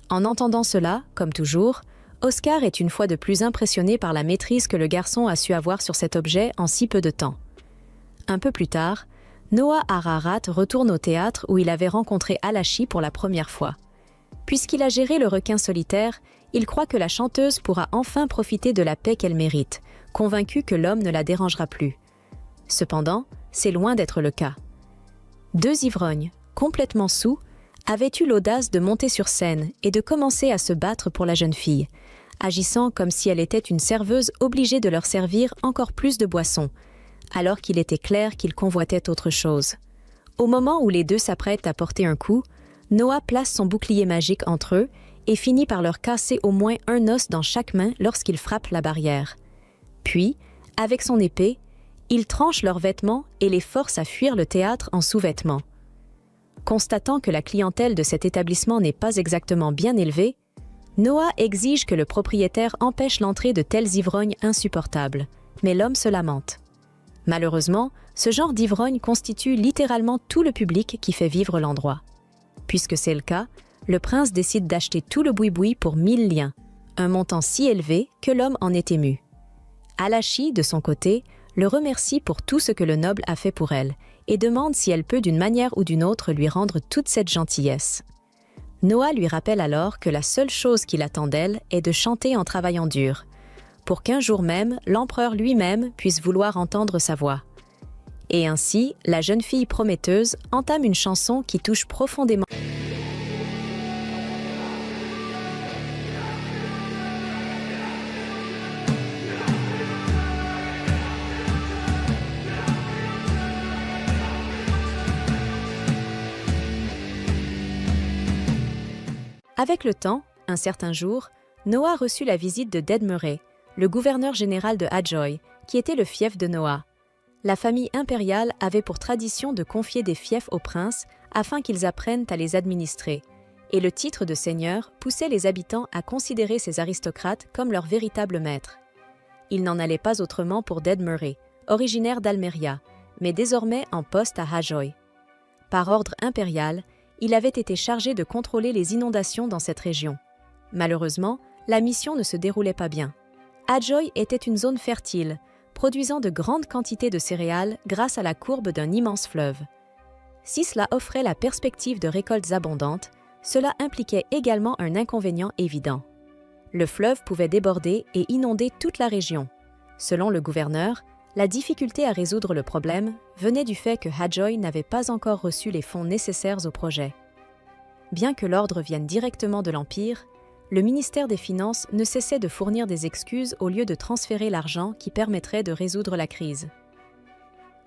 En entendant cela, comme toujours, Oscar est une fois de plus impressionné par la maîtrise que le garçon a su avoir sur cet objet en si peu de temps. Un peu plus tard, Noah Ararat retourne au théâtre où il avait rencontré Alashi pour la première fois. Puisqu'il a géré le requin solitaire, il croit que la chanteuse pourra enfin profiter de la paix qu'elle mérite, convaincu que l'homme ne la dérangera plus. Cependant, c'est loin d'être le cas. Deux ivrognes, complètement saouls, avaient eu l'audace de monter sur scène et de commencer à se battre pour la jeune fille, agissant comme si elle était une serveuse obligée de leur servir encore plus de boissons, alors qu'il était clair qu'ils convoitaient autre chose. Au moment où les deux s'apprêtent à porter un coup, Noah place son bouclier magique entre eux et finit par leur casser au moins un os dans chaque main lorsqu'il frappe la barrière. Puis, avec son épée, il tranche leurs vêtements et les force à fuir le théâtre en sous-vêtements. Constatant que la clientèle de cet établissement n'est pas exactement bien élevée, Noah exige que le propriétaire empêche l'entrée de tels ivrognes insupportables, mais l'homme se lamente. Malheureusement, ce genre d'ivrogne constitue littéralement tout le public qui fait vivre l'endroit. Puisque c'est le cas, le prince décide d'acheter tout le boui-boui pour 1000 liens, un montant si élevé que l'homme en est ému. Alashi, de son côté, le remercie pour tout ce que le noble a fait pour elle et demande si elle peut d'une manière ou d'une autre lui rendre toute cette gentillesse. Noah lui rappelle alors que la seule chose qu'il attend d'elle est de chanter en travaillant dur, pour qu'un jour même, l'empereur lui-même puisse vouloir entendre sa voix. Et ainsi, la jeune fille prometteuse entame une chanson qui touche profondément. Avec le temps, un certain jour, Noah reçut la visite de Dedmerê, le gouverneur général de Hadjoy, qui était le fief de Noah. La famille impériale avait pour tradition de confier des fiefs aux princes afin qu'ils apprennent à les administrer, et le titre de seigneur poussait les habitants à considérer ces aristocrates comme leurs véritables maîtres. Il n'en allait pas autrement pour Dedmerê, originaire d'Almeria, mais désormais en poste à Hadjoy. Par ordre impérial, il avait été chargé de contrôler les inondations dans cette région. Malheureusement, la mission ne se déroulait pas bien. Hadjoy était une zone fertile, produisant de grandes quantités de céréales grâce à la courbe d'un immense fleuve. Si cela offrait la perspective de récoltes abondantes, cela impliquait également un inconvénient évident. Le fleuve pouvait déborder et inonder toute la région. Selon le gouverneur, la difficulté à résoudre le problème venait du fait que Hadjoy n'avait pas encore reçu les fonds nécessaires au projet. Bien que l'ordre vienne directement de l'Empire, le ministère des Finances ne cessait de fournir des excuses au lieu de transférer l'argent qui permettrait de résoudre la crise.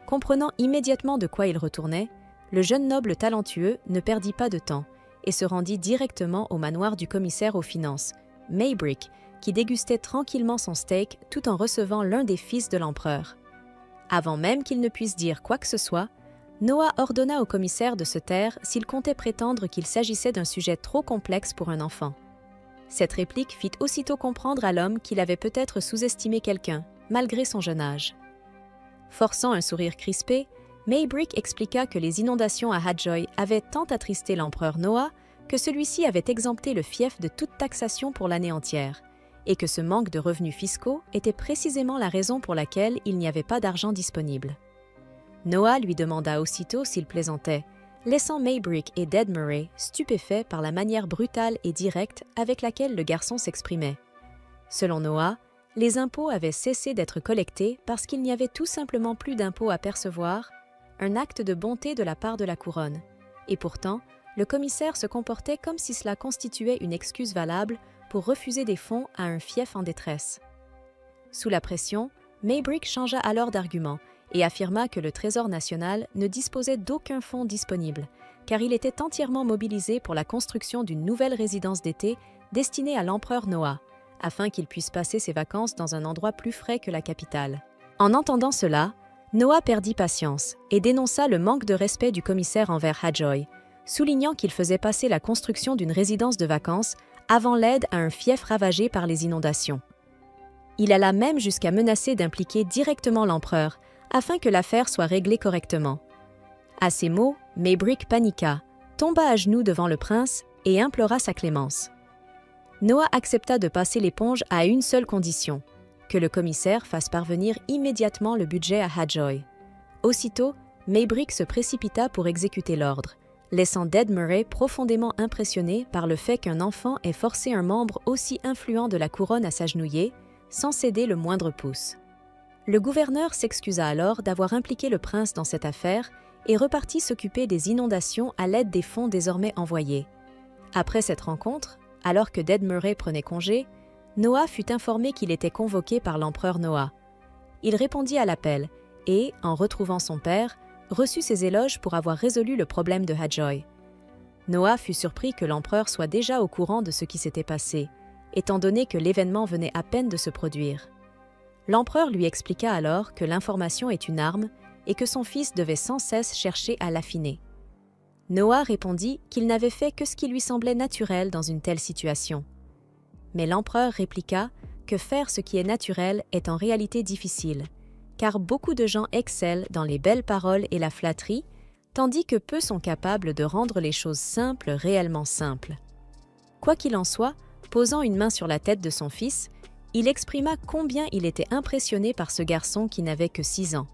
Comprenant immédiatement de quoi il retournait, le jeune noble talentueux ne perdit pas de temps et se rendit directement au manoir du commissaire aux finances, Maybrick, qui dégustait tranquillement son steak tout en recevant l'un des fils de l'empereur. Avant même qu'il ne puisse dire quoi que ce soit, Noah ordonna au commissaire de se taire s'il comptait prétendre qu'il s'agissait d'un sujet trop complexe pour un enfant. Cette réplique fit aussitôt comprendre à l'homme qu'il avait peut-être sous-estimé quelqu'un, malgré son jeune âge. Forçant un sourire crispé, Maybrick expliqua que les inondations à Hadjoy avaient tant attristé l'empereur Noah que celui-ci avait exempté le fief de toute taxation pour l'année entière, et que ce manque de revenus fiscaux était précisément la raison pour laquelle il n'y avait pas d'argent disponible. Noah lui demanda aussitôt s'il plaisantait, laissant Maybrick et Dedmerê stupéfaits par la manière brutale et directe avec laquelle le garçon s'exprimait. Selon Noah, les impôts avaient cessé d'être collectés parce qu'il n'y avait tout simplement plus d'impôts à percevoir, un acte de bonté de la part de la couronne. Et pourtant, le commissaire se comportait comme si cela constituait une excuse valable pour refuser des fonds à un fief en détresse. Sous la pression, Maybrick changea alors d'argument et affirma que le Trésor national ne disposait d'aucun fonds disponible, car il était entièrement mobilisé pour la construction d'une nouvelle résidence d'été destinée à l'empereur Noah, afin qu'il puisse passer ses vacances dans un endroit plus frais que la capitale. En entendant cela, Noah perdit patience et dénonça le manque de respect du commissaire envers Hadjoy, soulignant qu'il faisait passer la construction d'une résidence de vacances avant l'aide à un fief ravagé par les inondations. Il alla même jusqu'à menacer d'impliquer directement l'empereur, afin que l'affaire soit réglée correctement. À ces mots, Maybrick paniqua, tomba à genoux devant le prince et implora sa clémence. Noah accepta de passer l'éponge à une seule condition, que le commissaire fasse parvenir immédiatement le budget à Hadjoy. Aussitôt, Maybrick se précipita pour exécuter l'ordre, laissant Dedmerê profondément impressionné par le fait qu'un enfant ait forcé un membre aussi influent de la couronne à s'agenouiller, sans céder le moindre pouce. Le gouverneur s'excusa alors d'avoir impliqué le prince dans cette affaire et repartit s'occuper des inondations à l'aide des fonds désormais envoyés. Après cette rencontre, alors que Dedmerê prenait congé, Noah fut informé qu'il était convoqué par l'empereur Noah. Il répondit à l'appel et, en retrouvant son père, reçut ses éloges pour avoir résolu le problème de Hadjoy. Noah fut surpris que l'empereur soit déjà au courant de ce qui s'était passé, étant donné que l'événement venait à peine de se produire. L'empereur lui expliqua alors que l'information est une arme et que son fils devait sans cesse chercher à l'affiner. Noah répondit qu'il n'avait fait que ce qui lui semblait naturel dans une telle situation. Mais l'empereur répliqua que faire ce qui est naturel est en réalité difficile, car beaucoup de gens excellent dans les belles paroles et la flatterie, tandis que peu sont capables de rendre les choses simples réellement simples. Quoi qu'il en soit, posant une main sur la tête de son fils, il exprima combien il était impressionné par ce garçon qui n'avait que 6 ans.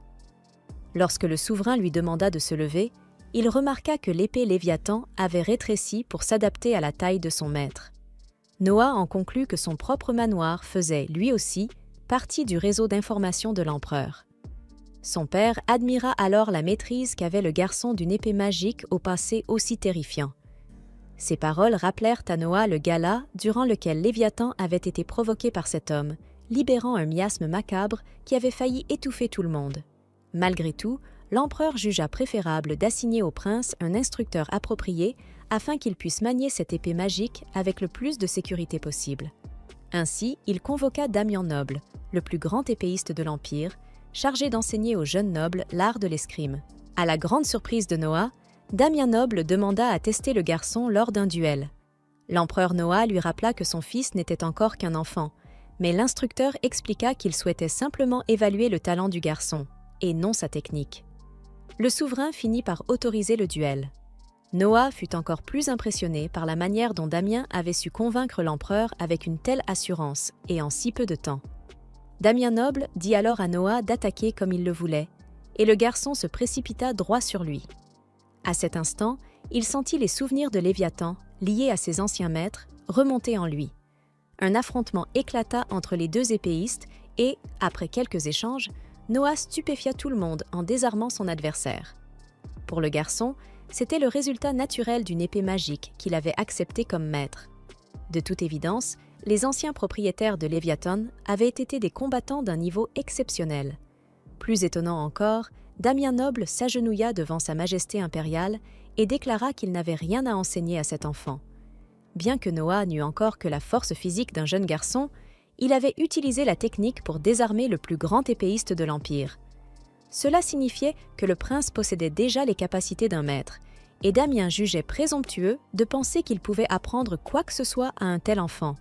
Lorsque le souverain lui demanda de se lever, il remarqua que l'épée Léviathan avait rétréci pour s'adapter à la taille de son maître. Noah en conclut que son propre manoir faisait, lui aussi, partie du réseau d'information de l'empereur. Son père admira alors la maîtrise qu'avait le garçon d'une épée magique au passé aussi terrifiant. Ces paroles rappelèrent à Noah le gala durant lequel Léviathan avait été provoqué par cet homme, libérant un miasme macabre qui avait failli étouffer tout le monde. Malgré tout, l'empereur jugea préférable d'assigner au prince un instructeur approprié afin qu'il puisse manier cette épée magique avec le plus de sécurité possible. Ainsi, il convoqua Damian Noble, le plus grand épéiste de l'Empire, chargé d'enseigner aux jeunes nobles l'art de l'escrime. À la grande surprise de Noah, Damian Noble demanda à tester le garçon lors d'un duel. L'empereur Noah lui rappela que son fils n'était encore qu'un enfant, mais l'instructeur expliqua qu'il souhaitait simplement évaluer le talent du garçon, et non sa technique. Le souverain finit par autoriser le duel. Noah fut encore plus impressionné par la manière dont Damien avait su convaincre l'empereur avec une telle assurance et en si peu de temps. Damian Noble dit alors à Noah d'attaquer comme il le voulait, et le garçon se précipita droit sur lui. À cet instant, il sentit les souvenirs de Léviathan, liés à ses anciens maîtres, remonter en lui. Un affrontement éclata entre les deux épéistes et, après quelques échanges, Noah stupéfia tout le monde en désarmant son adversaire. Pour le garçon, c'était le résultat naturel d'une épée magique qu'il avait acceptée comme maître. De toute évidence, les anciens propriétaires de Léviathan avaient été des combattants d'un niveau exceptionnel. Plus étonnant encore, Damian Noble s'agenouilla devant sa majesté impériale et déclara qu'il n'avait rien à enseigner à cet enfant. Bien que Noah n'eût encore que la force physique d'un jeune garçon, il avait utilisé la technique pour désarmer le plus grand épéiste de l'Empire. Cela signifiait que le prince possédait déjà les capacités d'un maître, et Damien jugeait présomptueux de penser qu'il pouvait apprendre quoi que ce soit à un tel enfant.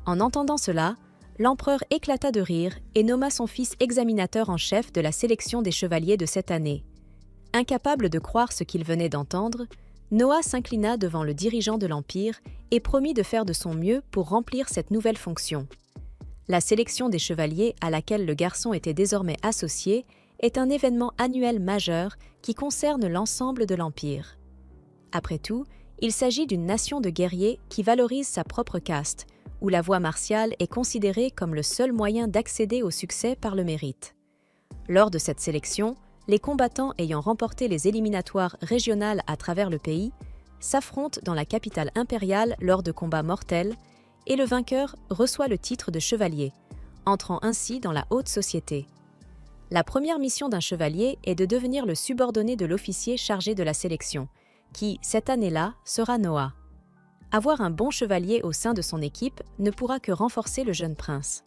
En entendant cela, l'empereur éclata de rire et nomma son fils examinateur en chef de la sélection des chevaliers de cette année. Incapable de croire ce qu'il venait d'entendre, Noah s'inclina devant le dirigeant de l'Empire et promit de faire de son mieux pour remplir cette nouvelle fonction. La sélection des chevaliers à laquelle le garçon était désormais associé est un événement annuel majeur qui concerne l'ensemble de l'Empire. Après tout, il s'agit d'une nation de guerriers qui valorise sa propre caste, où la voie martiale est considérée comme le seul moyen d'accéder au succès par le mérite. Lors de cette sélection, les combattants ayant remporté les éliminatoires régionales à travers le pays s'affrontent dans la capitale impériale lors de combats mortels et le vainqueur reçoit le titre de chevalier, entrant ainsi dans la haute société. La première mission d'un chevalier est de devenir le subordonné de l'officier chargé de la sélection, qui, cette année-là, sera Noah. Avoir un bon chevalier au sein de son équipe ne pourra que renforcer le jeune prince.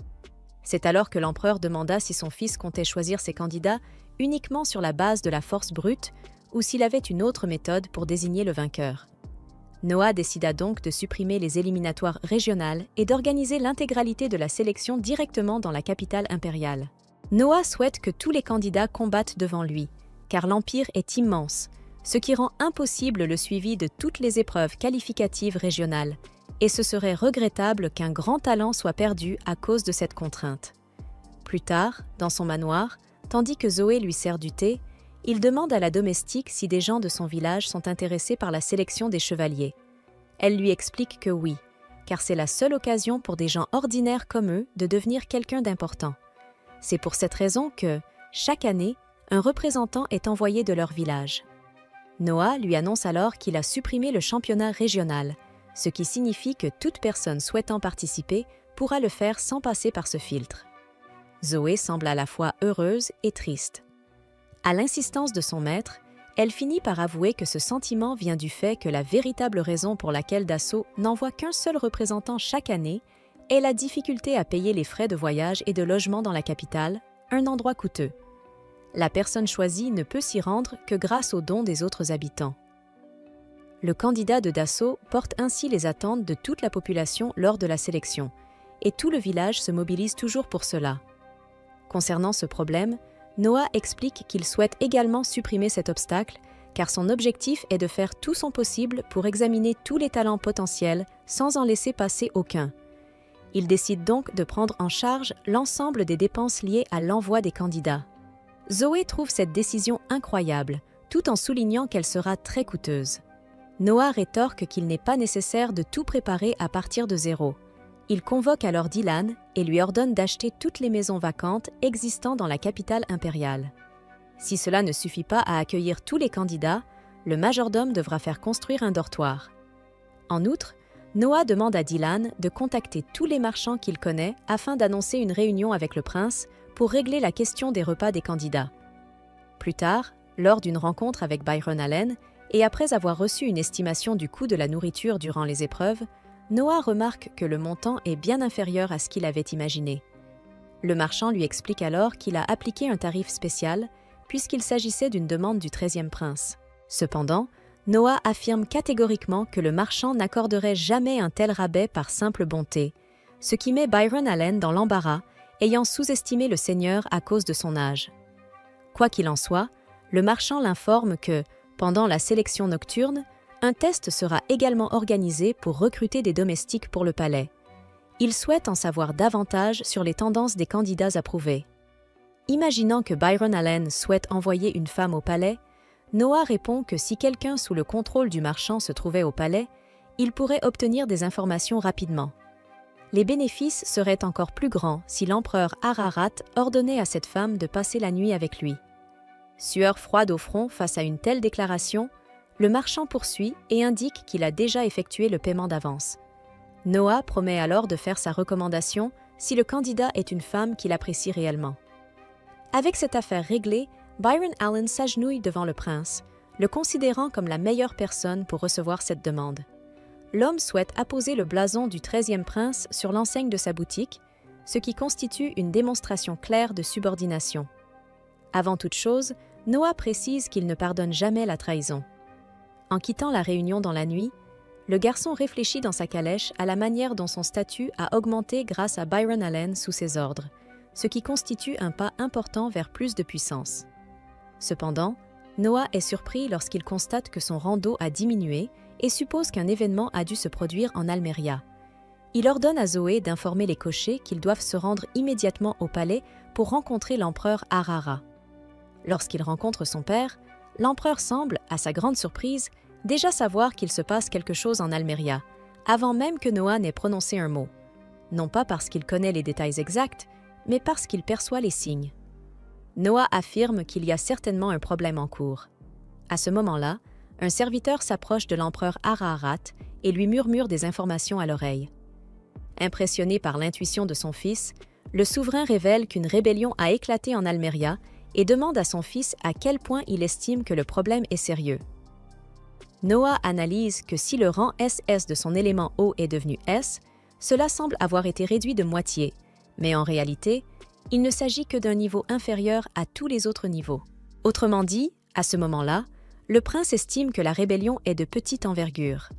C'est alors que l'empereur demanda si son fils comptait choisir ses candidats uniquement sur la base de la force brute ou s'il avait une autre méthode pour désigner le vainqueur. Noah décida donc de supprimer les éliminatoires régionales et d'organiser l'intégralité de la sélection directement dans la capitale impériale. Noah souhaite que tous les candidats combattent devant lui, car l'Empire est immense, ce qui rend impossible le suivi de toutes les épreuves qualificatives régionales, et ce serait regrettable qu'un grand talent soit perdu à cause de cette contrainte. Plus tard, dans son manoir, tandis que Zoé lui sert du thé, il demande à la domestique si des gens de son village sont intéressés par la sélection des chevaliers. Elle lui explique que oui, car c'est la seule occasion pour des gens ordinaires comme eux de devenir quelqu'un d'important. C'est pour cette raison que, chaque année, un représentant est envoyé de leur village. Noah lui annonce alors qu'il a supprimé le championnat régional, ce qui signifie que toute personne souhaitant participer pourra le faire sans passer par ce filtre. Zoé semble à la fois heureuse et triste. À l'insistance de son maître, elle finit par avouer que ce sentiment vient du fait que la véritable raison pour laquelle Dassault n'envoie qu'un seul représentant chaque année est la difficulté à payer les frais de voyage et de logement dans la capitale, un endroit coûteux. La personne choisie ne peut s'y rendre que grâce aux dons des autres habitants. Le candidat de Dassault porte ainsi les attentes de toute la population lors de la sélection, et tout le village se mobilise toujours pour cela. Concernant ce problème, Noah explique qu'il souhaite également supprimer cet obstacle, car son objectif est de faire tout son possible pour examiner tous les talents potentiels sans en laisser passer aucun. Il décide donc de prendre en charge l'ensemble des dépenses liées à l'envoi des candidats. Zoé trouve cette décision incroyable, tout en soulignant qu'elle sera très coûteuse. Noah rétorque qu'il n'est pas nécessaire de tout préparer à partir de zéro. Il convoque alors Dylan et lui ordonne d'acheter toutes les maisons vacantes existant dans la capitale impériale. Si cela ne suffit pas à accueillir tous les candidats, le majordome devra faire construire un dortoir. En outre, Noah demande à Dylan de contacter tous les marchands qu'il connaît afin d'annoncer une réunion avec le prince pour régler la question des repas des candidats. Plus tard, lors d'une rencontre avec Byron Allen, et après avoir reçu une estimation du coût de la nourriture durant les épreuves, Noah remarque que le montant est bien inférieur à ce qu'il avait imaginé. Le marchand lui explique alors qu'il a appliqué un tarif spécial puisqu'il s'agissait d'une demande du 13e prince. Cependant, Noah affirme catégoriquement que le marchand n'accorderait jamais un tel rabais par simple bonté, ce qui met Byron Allen dans l'embarras, ayant sous-estimé le seigneur à cause de son âge. Quoi qu'il en soit, le marchand l'informe que, pendant la sélection nocturne, un test sera également organisé pour recruter des domestiques pour le palais. Il souhaite en savoir davantage sur les tendances des candidats approuvés. Imaginant que Byron Allen souhaite envoyer une femme au palais, Noah répond que si quelqu'un sous le contrôle du marchand se trouvait au palais, il pourrait obtenir des informations rapidement. Les bénéfices seraient encore plus grands si l'empereur Ararat ordonnait à cette femme de passer la nuit avec lui. Sueur froide au front face à une telle déclaration, le marchand poursuit et indique qu'il a déjà effectué le paiement d'avance. Noah promet alors de faire sa recommandation si le candidat est une femme qu'il apprécie réellement. Avec cette affaire réglée, Byron Allen s'agenouille devant le prince, le considérant comme la meilleure personne pour recevoir cette demande. L'homme souhaite apposer le blason du 13e prince sur l'enseigne de sa boutique, ce qui constitue une démonstration claire de subordination. Avant toute chose, Noah précise qu'il ne pardonne jamais la trahison. En quittant la réunion dans la nuit, le garçon réfléchit dans sa calèche à la manière dont son statut a augmenté grâce à Byron Allen sous ses ordres, ce qui constitue un pas important vers plus de puissance. Cependant, Noah est surpris lorsqu'il constate que son rang d'eau a diminué et suppose qu'un événement a dû se produire en Almeria. Il ordonne à Zoé d'informer les cochers qu'ils doivent se rendre immédiatement au palais pour rencontrer l'empereur Arara. Lorsqu'il rencontre son père, l'empereur semble, à sa grande surprise, déjà savoir qu'il se passe quelque chose en Almeria, avant même que Noah n'ait prononcé un mot. Non pas parce qu'il connaît les détails exacts, mais parce qu'il perçoit les signes. Noah affirme qu'il y a certainement un problème en cours. À ce moment-là, un serviteur s'approche de l'empereur Ararat et lui murmure des informations à l'oreille. Impressionné par l'intuition de son fils, le souverain révèle qu'une rébellion a éclaté en Almeria et demande à son fils à quel point il estime que le problème est sérieux. Noah analyse que si le rang SS de son élément eau est devenu S, cela semble avoir été réduit de moitié, mais en réalité, il ne s'agit que d'un niveau inférieur à tous les autres niveaux. Autrement dit, à ce moment-là, le prince estime que la rébellion est de petite envergure.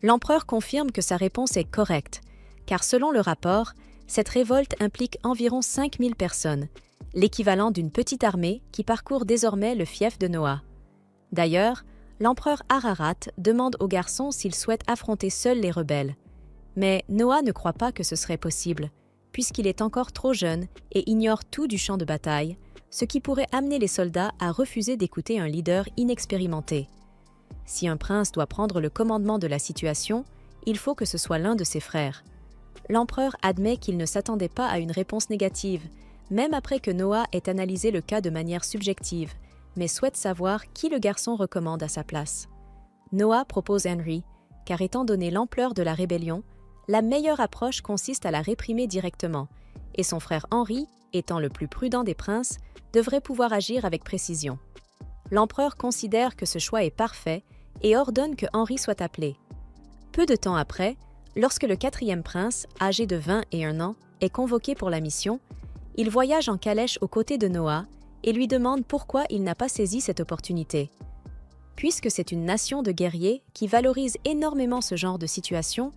L'empereur confirme que sa réponse est correcte, car selon le rapport, cette révolte implique environ 5000 personnes, l'équivalent d'une petite armée qui parcourt désormais le fief de Noah. D'ailleurs, l'empereur Ararat demande aux garçons s'ils souhaitent affronter seuls les rebelles. Mais Noah ne croit pas que ce serait possible, puisqu'il est encore trop jeune et ignore tout du champ de bataille, ce qui pourrait amener les soldats à refuser d'écouter un leader inexpérimenté. Si un prince doit prendre le commandement de la situation, il faut que ce soit l'un de ses frères. L'empereur admet qu'il ne s'attendait pas à une réponse négative, même après que Noah ait analysé le cas de manière subjective, mais souhaite savoir qui le garçon recommande à sa place. Noah propose Henry, car étant donné l'ampleur de la rébellion, la meilleure approche consiste à la réprimer directement, et son frère Henri, étant le plus prudent des princes, devrait pouvoir agir avec précision. L'empereur considère que ce choix est parfait et ordonne que Henri soit appelé. Peu de temps après, lorsque le 4e prince, âgé de 21 ans, est convoqué pour la mission, il voyage en calèche aux côtés de Noah et lui demande pourquoi il n'a pas saisi cette opportunité. Puisque c'est une nation de guerriers qui valorise énormément ce genre de situation,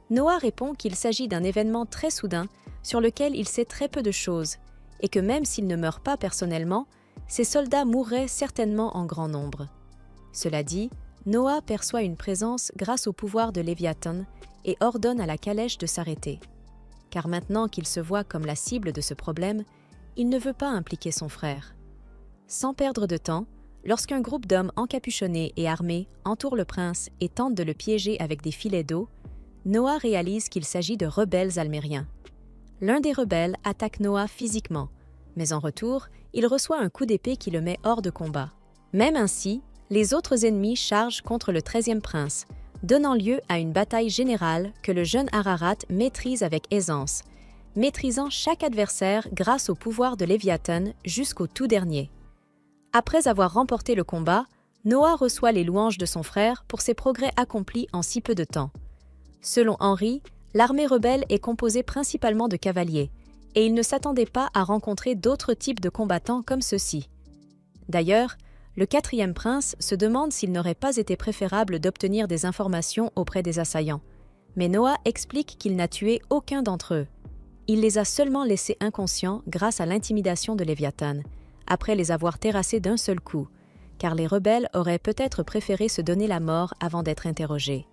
Noah répond qu'il s'agit d'un événement très soudain sur lequel il sait très peu de choses et que même s'il ne meurt pas personnellement, ses soldats mourraient certainement en grand nombre. Cela dit, Noah perçoit une présence grâce au pouvoir de Léviathan et ordonne à la calèche de s'arrêter. Car maintenant qu'il se voit comme la cible de ce problème, il ne veut pas impliquer son frère. Sans perdre de temps, lorsqu'un groupe d'hommes encapuchonnés et armés entoure le prince et tente de le piéger avec des filets d'eau, Noah réalise qu'il s'agit de rebelles almériens. L'un des rebelles attaque Noah physiquement, mais en retour, il reçoit un coup d'épée qui le met hors de combat. Même ainsi, les autres ennemis chargent contre le 13e prince, donnant lieu à une bataille générale que le jeune Ararat maîtrise avec aisance, maîtrisant chaque adversaire grâce au pouvoir de Léviathan jusqu'au tout dernier. Après avoir remporté le combat, Noah reçoit les louanges de son frère pour ses progrès accomplis en si peu de temps. Selon Henry, l'armée rebelle est composée principalement de cavaliers, et il ne s'attendait pas à rencontrer d'autres types de combattants comme ceux-ci. D'ailleurs, le quatrième prince se demande s'il n'aurait pas été préférable d'obtenir des informations auprès des assaillants. Mais Noah explique qu'il n'a tué aucun d'entre eux. Il les a seulement laissés inconscients grâce à l'intimidation de Léviathan, après les avoir terrassés d'un seul coup, car les rebelles auraient peut-être préféré se donner la mort avant d'être interrogés.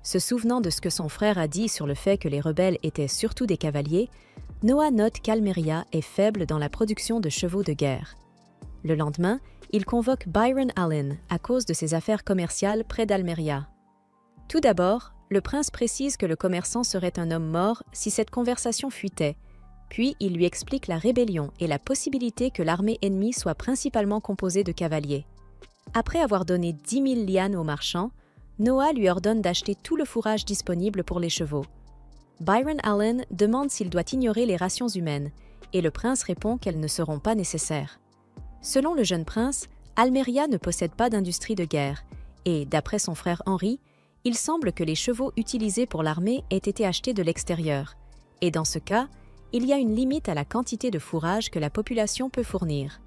Se souvenant de ce que son frère a dit sur le fait que les rebelles étaient surtout des cavaliers, Noah note qu'Almeria est faible dans la production de chevaux de guerre. Le lendemain, il convoque Byron Allen à cause de ses affaires commerciales près d'Almeria. Tout d'abord, le prince précise que le commerçant serait un homme mort si cette conversation fuitait, puis il lui explique la rébellion et la possibilité que l'armée ennemie soit principalement composée de cavaliers. Après avoir donné 10 000 lianes aux marchands, Noah lui ordonne d'acheter tout le fourrage disponible pour les chevaux. Byron Allen demande s'il doit ignorer les rations humaines, et le prince répond qu'elles ne seront pas nécessaires. Selon le jeune prince, Almeria ne possède pas d'industrie de guerre, et, d'après son frère Henry, il semble que les chevaux utilisés pour l'armée aient été achetés de l'extérieur, et dans ce cas, il y a une limite à la quantité de fourrage que la population peut fournir.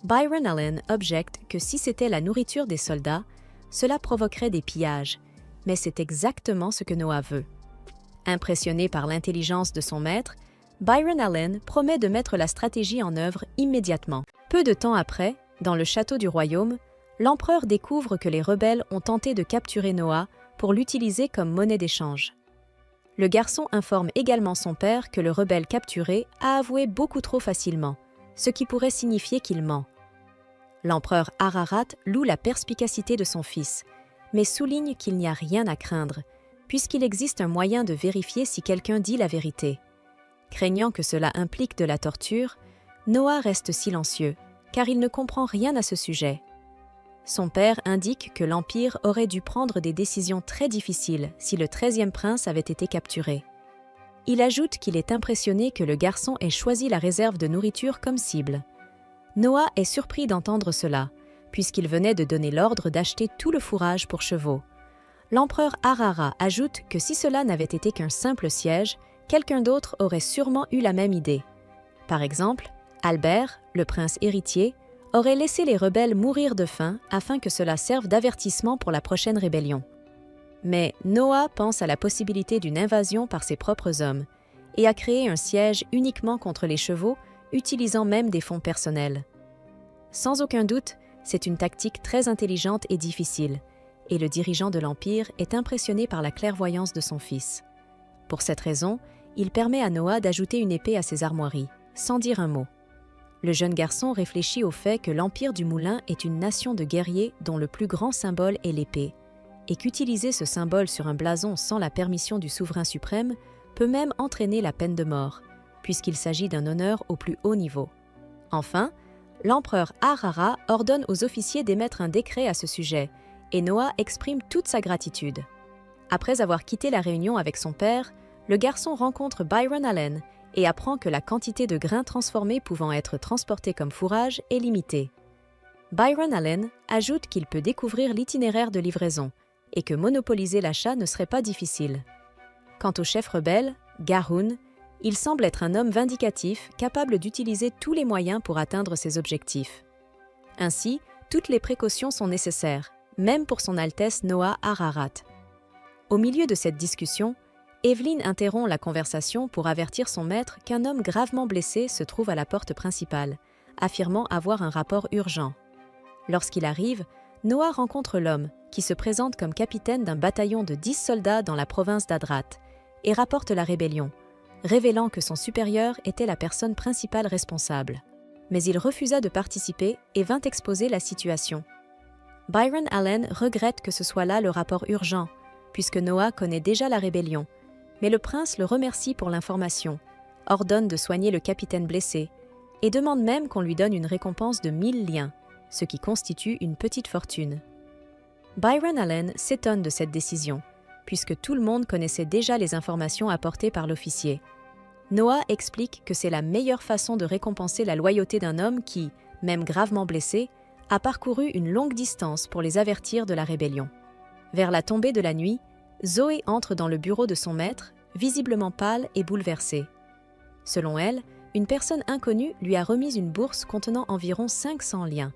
Byron Allen objecte que si c'était la nourriture des soldats, cela provoquerait des pillages, mais c'est exactement ce que Noah veut. Impressionné par l'intelligence de son maître, Byron Allen promet de mettre la stratégie en œuvre immédiatement. Peu de temps après, dans le château du royaume, l'empereur découvre que les rebelles ont tenté de capturer Noah pour l'utiliser comme monnaie d'échange. Le garçon informe également son père que le rebelle capturé a avoué beaucoup trop facilement, ce qui pourrait signifier qu'il ment. L'empereur Ararat loue la perspicacité de son fils, mais souligne qu'il n'y a rien à craindre, puisqu'il existe un moyen de vérifier si quelqu'un dit la vérité. Craignant que cela implique de la torture, Noah reste silencieux, car il ne comprend rien à ce sujet. Son père indique que l'Empire aurait dû prendre des décisions très difficiles si le 13e prince avait été capturé. Il ajoute qu'il est impressionné que le garçon ait choisi la réserve de nourriture comme cible. Noah est surpris d'entendre cela, puisqu'il venait de donner l'ordre d'acheter tout le fourrage pour chevaux. L'empereur Arara ajoute que si cela n'avait été qu'un simple siège, quelqu'un d'autre aurait sûrement eu la même idée. Par exemple, Albert, le prince héritier, aurait laissé les rebelles mourir de faim afin que cela serve d'avertissement pour la prochaine rébellion. Mais Noah pense à la possibilité d'une invasion par ses propres hommes et a créé un siège uniquement contre les chevaux, utilisant même des fonds personnels. Sans aucun doute, c'est une tactique très intelligente et difficile, et le dirigeant de l'Empire est impressionné par la clairvoyance de son fils. Pour cette raison, il permet à Noah d'ajouter une épée à ses armoiries, sans dire un mot. Le jeune garçon réfléchit au fait que l'Empire du Moulin est une nation de guerriers dont le plus grand symbole est l'épée, et qu'utiliser ce symbole sur un blason sans la permission du souverain suprême peut même entraîner la peine de mort, puisqu'il s'agit d'un honneur au plus haut niveau. Enfin, l'empereur Arara ordonne aux officiers d'émettre un décret à ce sujet, et Noah exprime toute sa gratitude. Après avoir quitté la réunion avec son père, le garçon rencontre Byron Allen et apprend que la quantité de grains transformés pouvant être transportés comme fourrage est limitée. Byron Allen ajoute qu'il peut découvrir l'itinéraire de livraison et que monopoliser l'achat ne serait pas difficile. Quant au chef rebelle, Garhoun, il semble être un homme vindicatif capable d'utiliser tous les moyens pour atteindre ses objectifs. Ainsi, toutes les précautions sont nécessaires, même pour son Altesse Noah Ararat. Au milieu de cette discussion, Evelyn interrompt la conversation pour avertir son maître qu'un homme gravement blessé se trouve à la porte principale, affirmant avoir un rapport urgent. Lorsqu'il arrive, Noah rencontre l'homme, qui se présente comme capitaine d'un bataillon de 10 soldats dans la province d'Adrat, et rapporte la rébellion, révélant que son supérieur était la personne principale responsable. Mais il refusa de participer et vint exposer la situation. Byron Allen regrette que ce soit là le rapport urgent, puisque Noah connaît déjà la rébellion, mais le prince le remercie pour l'information, ordonne de soigner le capitaine blessé et demande même qu'on lui donne une récompense de 1000 liens, ce qui constitue une petite fortune. Byron Allen s'étonne de cette décision, puisque tout le monde connaissait déjà les informations apportées par l'officier. Noah explique que c'est la meilleure façon de récompenser la loyauté d'un homme qui, même gravement blessé, a parcouru une longue distance pour les avertir de la rébellion. Vers la tombée de la nuit, Zoé entre dans le bureau de son maître, visiblement pâle et bouleversée. Selon elle, une personne inconnue lui a remis une bourse contenant environ 500 liens,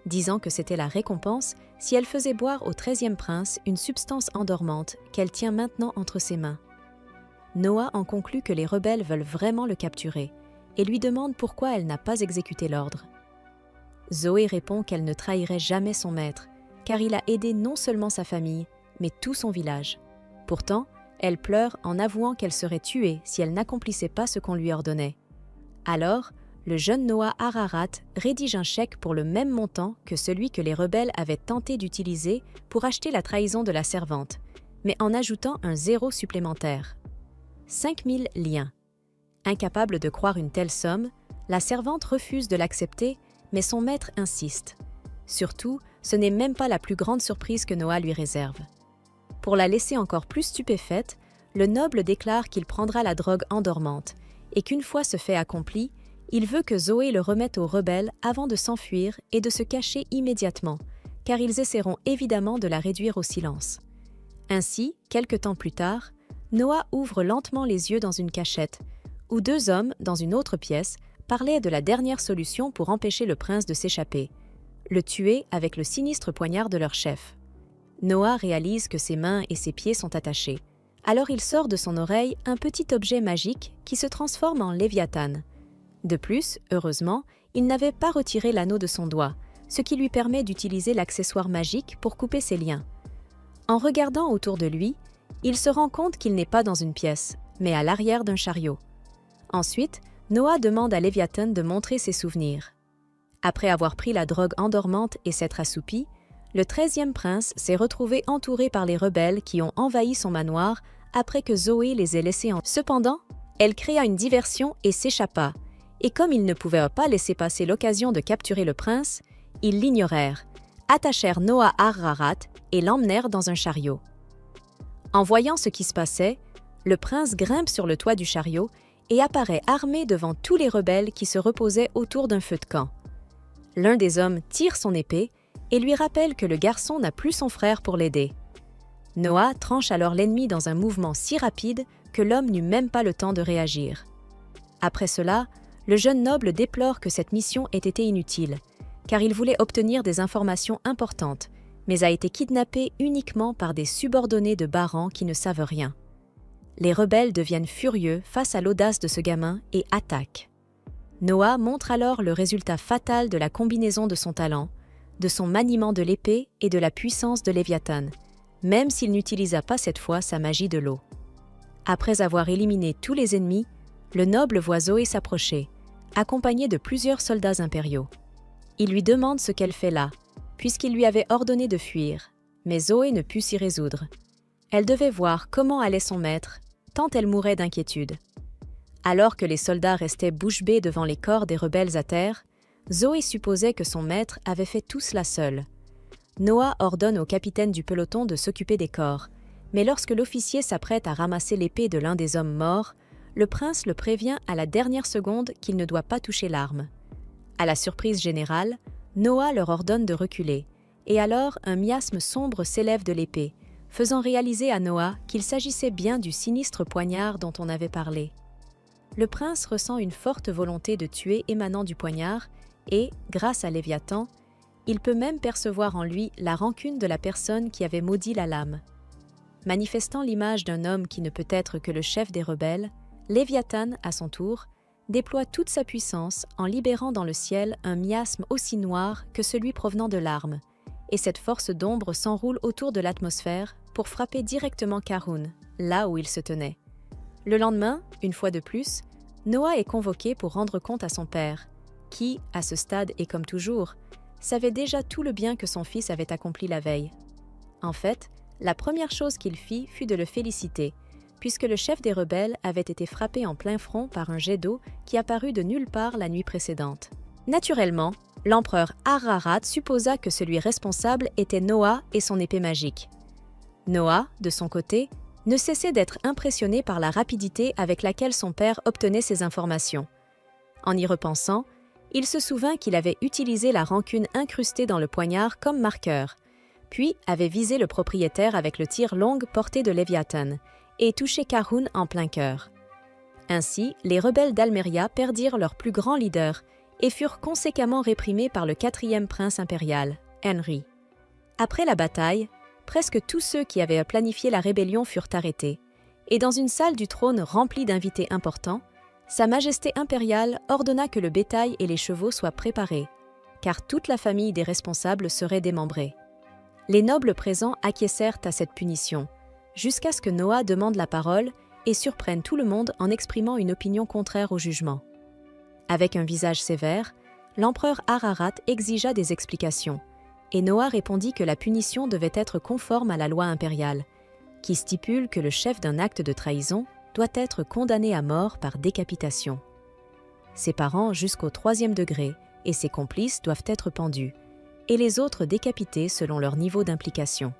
disant que c'était la récompense si elle faisait boire au 13e prince une substance endormante qu'elle tient maintenant entre ses mains. Noah en conclut que les rebelles veulent vraiment le capturer et lui demande pourquoi elle n'a pas exécuté l'ordre. Zoé répond qu'elle ne trahirait jamais son maître, car il a aidé non seulement sa famille, mais tout son village. Pourtant, elle pleure en avouant qu'elle serait tuée si elle n'accomplissait pas ce qu'on lui ordonnait. Alors, le jeune Noah Ararat rédige un chèque pour le même montant que celui que les rebelles avaient tenté d'utiliser pour acheter la trahison de la servante, mais en ajoutant un 0 supplémentaire. 5000 liens. Incapable de croire une telle somme, la servante refuse de l'accepter, mais son maître insiste. Surtout, ce n'est même pas la plus grande surprise que Noah lui réserve. Pour la laisser encore plus stupéfaite, le noble déclare qu'il prendra la drogue endormante et qu'une fois ce fait accompli, il veut que Zoé le remette aux rebelles avant de s'enfuir et de se cacher immédiatement, car ils essaieront évidemment de la réduire au silence. Ainsi, quelque temps plus tard, Noah ouvre lentement les yeux dans une cachette, où deux hommes, dans une autre pièce, parlaient de la dernière solution pour empêcher le prince de s'échapper, le tuer avec le sinistre poignard de leur chef. Noah réalise que ses mains et ses pieds sont attachés. Alors il sort de son oreille un petit objet magique qui se transforme en Léviathan. De plus, heureusement, il n'avait pas retiré l'anneau de son doigt, ce qui lui permet d'utiliser l'accessoire magique pour couper ses liens. En regardant autour de lui, il se rend compte qu'il n'est pas dans une pièce, mais à l'arrière d'un chariot. Ensuite, Noah demande à Léviathan de montrer ses souvenirs. Après avoir pris la drogue endormante et s'être assoupi, le 13e prince s'est retrouvé entouré par les rebelles qui ont envahi son manoir après que Zoé les ait laissés en... Cependant, elle créa une diversion et s'échappa, et comme ils ne pouvaient pas laisser passer l'occasion de capturer le prince, ils l'ignorèrent, attachèrent Noah Ararat et l'emmenèrent dans un chariot. En voyant ce qui se passait, le prince grimpe sur le toit du chariot et apparaît armé devant tous les rebelles qui se reposaient autour d'un feu de camp. L'un des hommes tire son épée et lui rappelle que le garçon n'a plus son frère pour l'aider. Noah tranche alors l'ennemi dans un mouvement si rapide que l'homme n'eut même pas le temps de réagir. Après cela, le jeune noble déplore que cette mission ait été inutile, car il voulait obtenir des informations importantes, mais a été kidnappé uniquement par des subordonnés de Baran qui ne savent rien. Les rebelles deviennent furieux face à l'audace de ce gamin et attaquent. Noah montre alors le résultat fatal de la combinaison de son talent, de son maniement de l'épée et de la puissance de Léviathan, même s'il n'utilisa pas cette fois sa magie de l'eau. Après avoir éliminé tous les ennemis, le noble voit Zoé s'approcher, accompagnée de plusieurs soldats impériaux. Il lui demande ce qu'elle fait là, puisqu'il lui avait ordonné de fuir, mais Zoé ne put s'y résoudre. Elle devait voir comment allait son maître, tant elle mourait d'inquiétude. Alors que les soldats restaient bouche bée devant les corps des rebelles à terre, Zoé supposait que son maître avait fait tout cela seul. Noah ordonne au capitaine du peloton de s'occuper des corps, mais lorsque l'officier s'apprête à ramasser l'épée de l'un des hommes morts, le prince le prévient à la dernière seconde qu'il ne doit pas toucher l'arme. À la surprise générale, Noah leur ordonne de reculer, et alors un miasme sombre s'élève de l'épée, faisant réaliser à Noah qu'il s'agissait bien du sinistre poignard dont on avait parlé. Le prince ressent une forte volonté de tuer émanant du poignard et, grâce à Léviathan, il peut même percevoir en lui la rancune de la personne qui avait maudit la lame. Manifestant l'image d'un homme qui ne peut être que le chef des rebelles, Léviathan, à son tour, déploie toute sa puissance en libérant dans le ciel un miasme aussi noir que celui provenant de l'arme, et cette force d'ombre s'enroule autour de l'atmosphère pour frapper directement Karun, là où il se tenait. Le lendemain, une fois de plus, Noah est convoqué pour rendre compte à son père, qui, à ce stade et comme toujours, savait déjà tout le bien que son fils avait accompli la veille. En fait, la première chose qu'il fit fut de le féliciter, puisque le chef des rebelles avait été frappé en plein front par un jet d'eau qui apparut de nulle part la nuit précédente. Naturellement, l'empereur Ararat supposa que celui responsable était Noah et son épée magique. Noah, de son côté, ne cessait d'être impressionné par la rapidité avec laquelle son père obtenait ces informations. En y repensant, Il se souvint qu'il avait utilisé la rancune incrustée dans le poignard comme marqueur, puis avait visé le propriétaire avec le tir longue portée de Léviathan et touché Karun en plein cœur. Ainsi, les rebelles d'Almeria perdirent leur plus grand leader et furent conséquemment réprimés par le 4e prince impérial, Henry. Après la bataille, presque tous ceux qui avaient planifié la rébellion furent arrêtés, et dans une salle du trône remplie d'invités importants, Sa Majesté impériale ordonna que le bétail et les chevaux soient préparés, car toute la famille des responsables serait démembrée. Les nobles présents acquiescèrent à cette punition, jusqu'à ce que Noah demande la parole et surprenne tout le monde en exprimant une opinion contraire au jugement. Avec un visage sévère, l'empereur Ararat exigea des explications, et Noah répondit que la punition devait être conforme à la loi impériale, qui stipule que le chef d'un acte de trahison doit être condamné à mort par décapitation. Ses parents jusqu'au 3e degré et ses complices doivent être pendus, et les autres décapités selon leur niveau d'implication.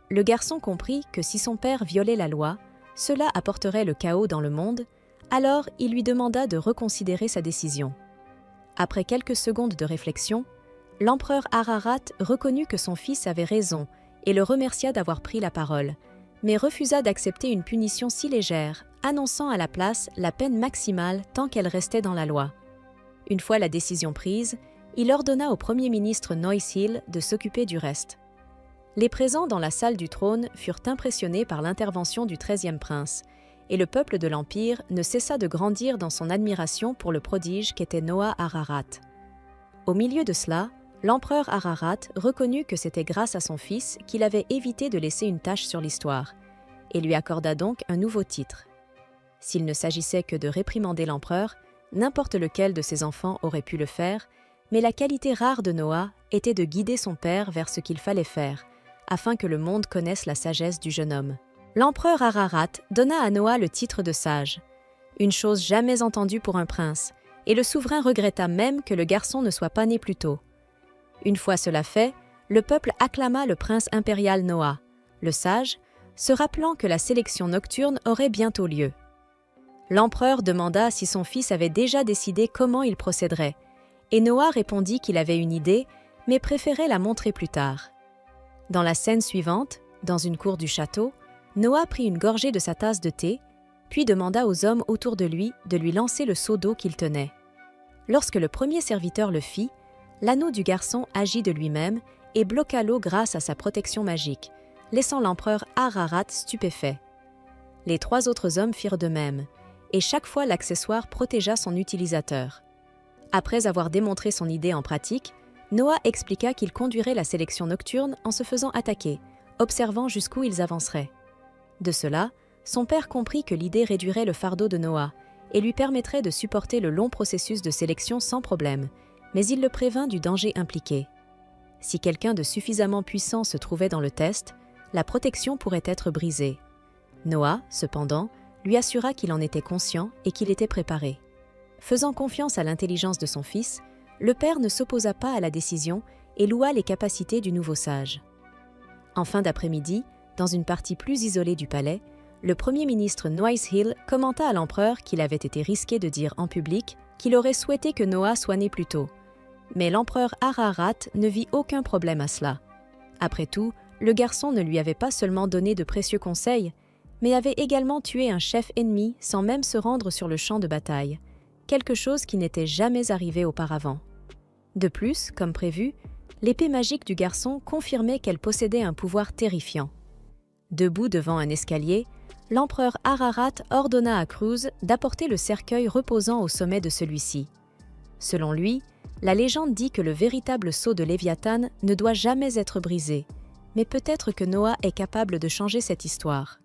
Le garçon comprit que si son père violait la loi, cela apporterait le chaos dans le monde, alors il lui demanda de reconsidérer sa décision. Après quelques secondes de réflexion, l'empereur Ararat reconnut que son fils avait raison et le remercia d'avoir pris la parole, mais refusa d'accepter une punition si légère, annonçant à la place la peine maximale tant qu'elle restait dans la loi. Une fois la décision prise, il ordonna au Premier ministre Noishill de s'occuper du reste. Les présents dans la salle du trône furent impressionnés par l'intervention du 13e prince, et le peuple de l'Empire ne cessa de grandir dans son admiration pour le prodige qu'était Noah Ararat. Au milieu de cela, l'empereur Ararat reconnut que c'était grâce à son fils qu'il avait évité de laisser une tache sur l'histoire, et lui accorda donc un nouveau titre. S'il ne s'agissait que de réprimander l'empereur, n'importe lequel de ses enfants aurait pu le faire, mais la qualité rare de Noah était de guider son père vers ce qu'il fallait faire, afin que le monde connaisse la sagesse du jeune homme. L'empereur Ararat donna à Noah le titre de sage, une chose jamais entendue pour un prince, et le souverain regretta même que le garçon ne soit pas né plus tôt. Une fois cela fait, le peuple acclama le prince impérial Noah, le sage, se rappelant que la sélection nocturne aurait bientôt lieu. L'empereur demanda si son fils avait déjà décidé comment il procéderait, et Noah répondit qu'il avait une idée, mais préférait la montrer plus tard. Dans la scène suivante, dans une cour du château, Noah prit une gorgée de sa tasse de thé, puis demanda aux hommes autour de lui de lui lancer le seau d'eau qu'il tenait. Lorsque le premier serviteur le fit, l'anneau du garçon agit de lui-même et bloqua l'eau grâce à sa protection magique, laissant l'empereur Ararat stupéfait. Les 3 autres hommes firent de même, et chaque fois l'accessoire protégea son utilisateur. Après avoir démontré son idée en pratique, Noah expliqua qu'il conduirait la sélection nocturne en se faisant attaquer, observant jusqu'où ils avanceraient. De cela, son père comprit que l'idée réduirait le fardeau de Noah et lui permettrait de supporter le long processus de sélection sans problème, mais il le prévint du danger impliqué. Si quelqu'un de suffisamment puissant se trouvait dans le test, la protection pourrait être brisée. Noah, cependant, lui assura qu'il en était conscient et qu'il était préparé. Faisant confiance à l'intelligence de son fils, le père ne s'opposa pas à la décision et loua les capacités du nouveau sage. En fin d'après-midi, dans une partie plus isolée du palais, le Premier ministre Noishill commenta à l'empereur qu'il avait été risqué de dire en public qu'il aurait souhaité que Noah soit né plus tôt. Mais l'empereur Ararat ne vit aucun problème à cela. Après tout, le garçon ne lui avait pas seulement donné de précieux conseils, mais avait également tué un chef ennemi sans même se rendre sur le champ de bataille, quelque chose qui n'était jamais arrivé auparavant. De plus, comme prévu, l'épée magique du garçon confirmait qu'elle possédait un pouvoir terrifiant. Debout devant un escalier, l'empereur Ararat ordonna à Cruz d'apporter le cercueil reposant au sommet de celui-ci. Selon lui, la légende dit que le véritable sceau de Léviathan ne doit jamais être brisé, mais peut-être que Noah est capable de changer cette histoire.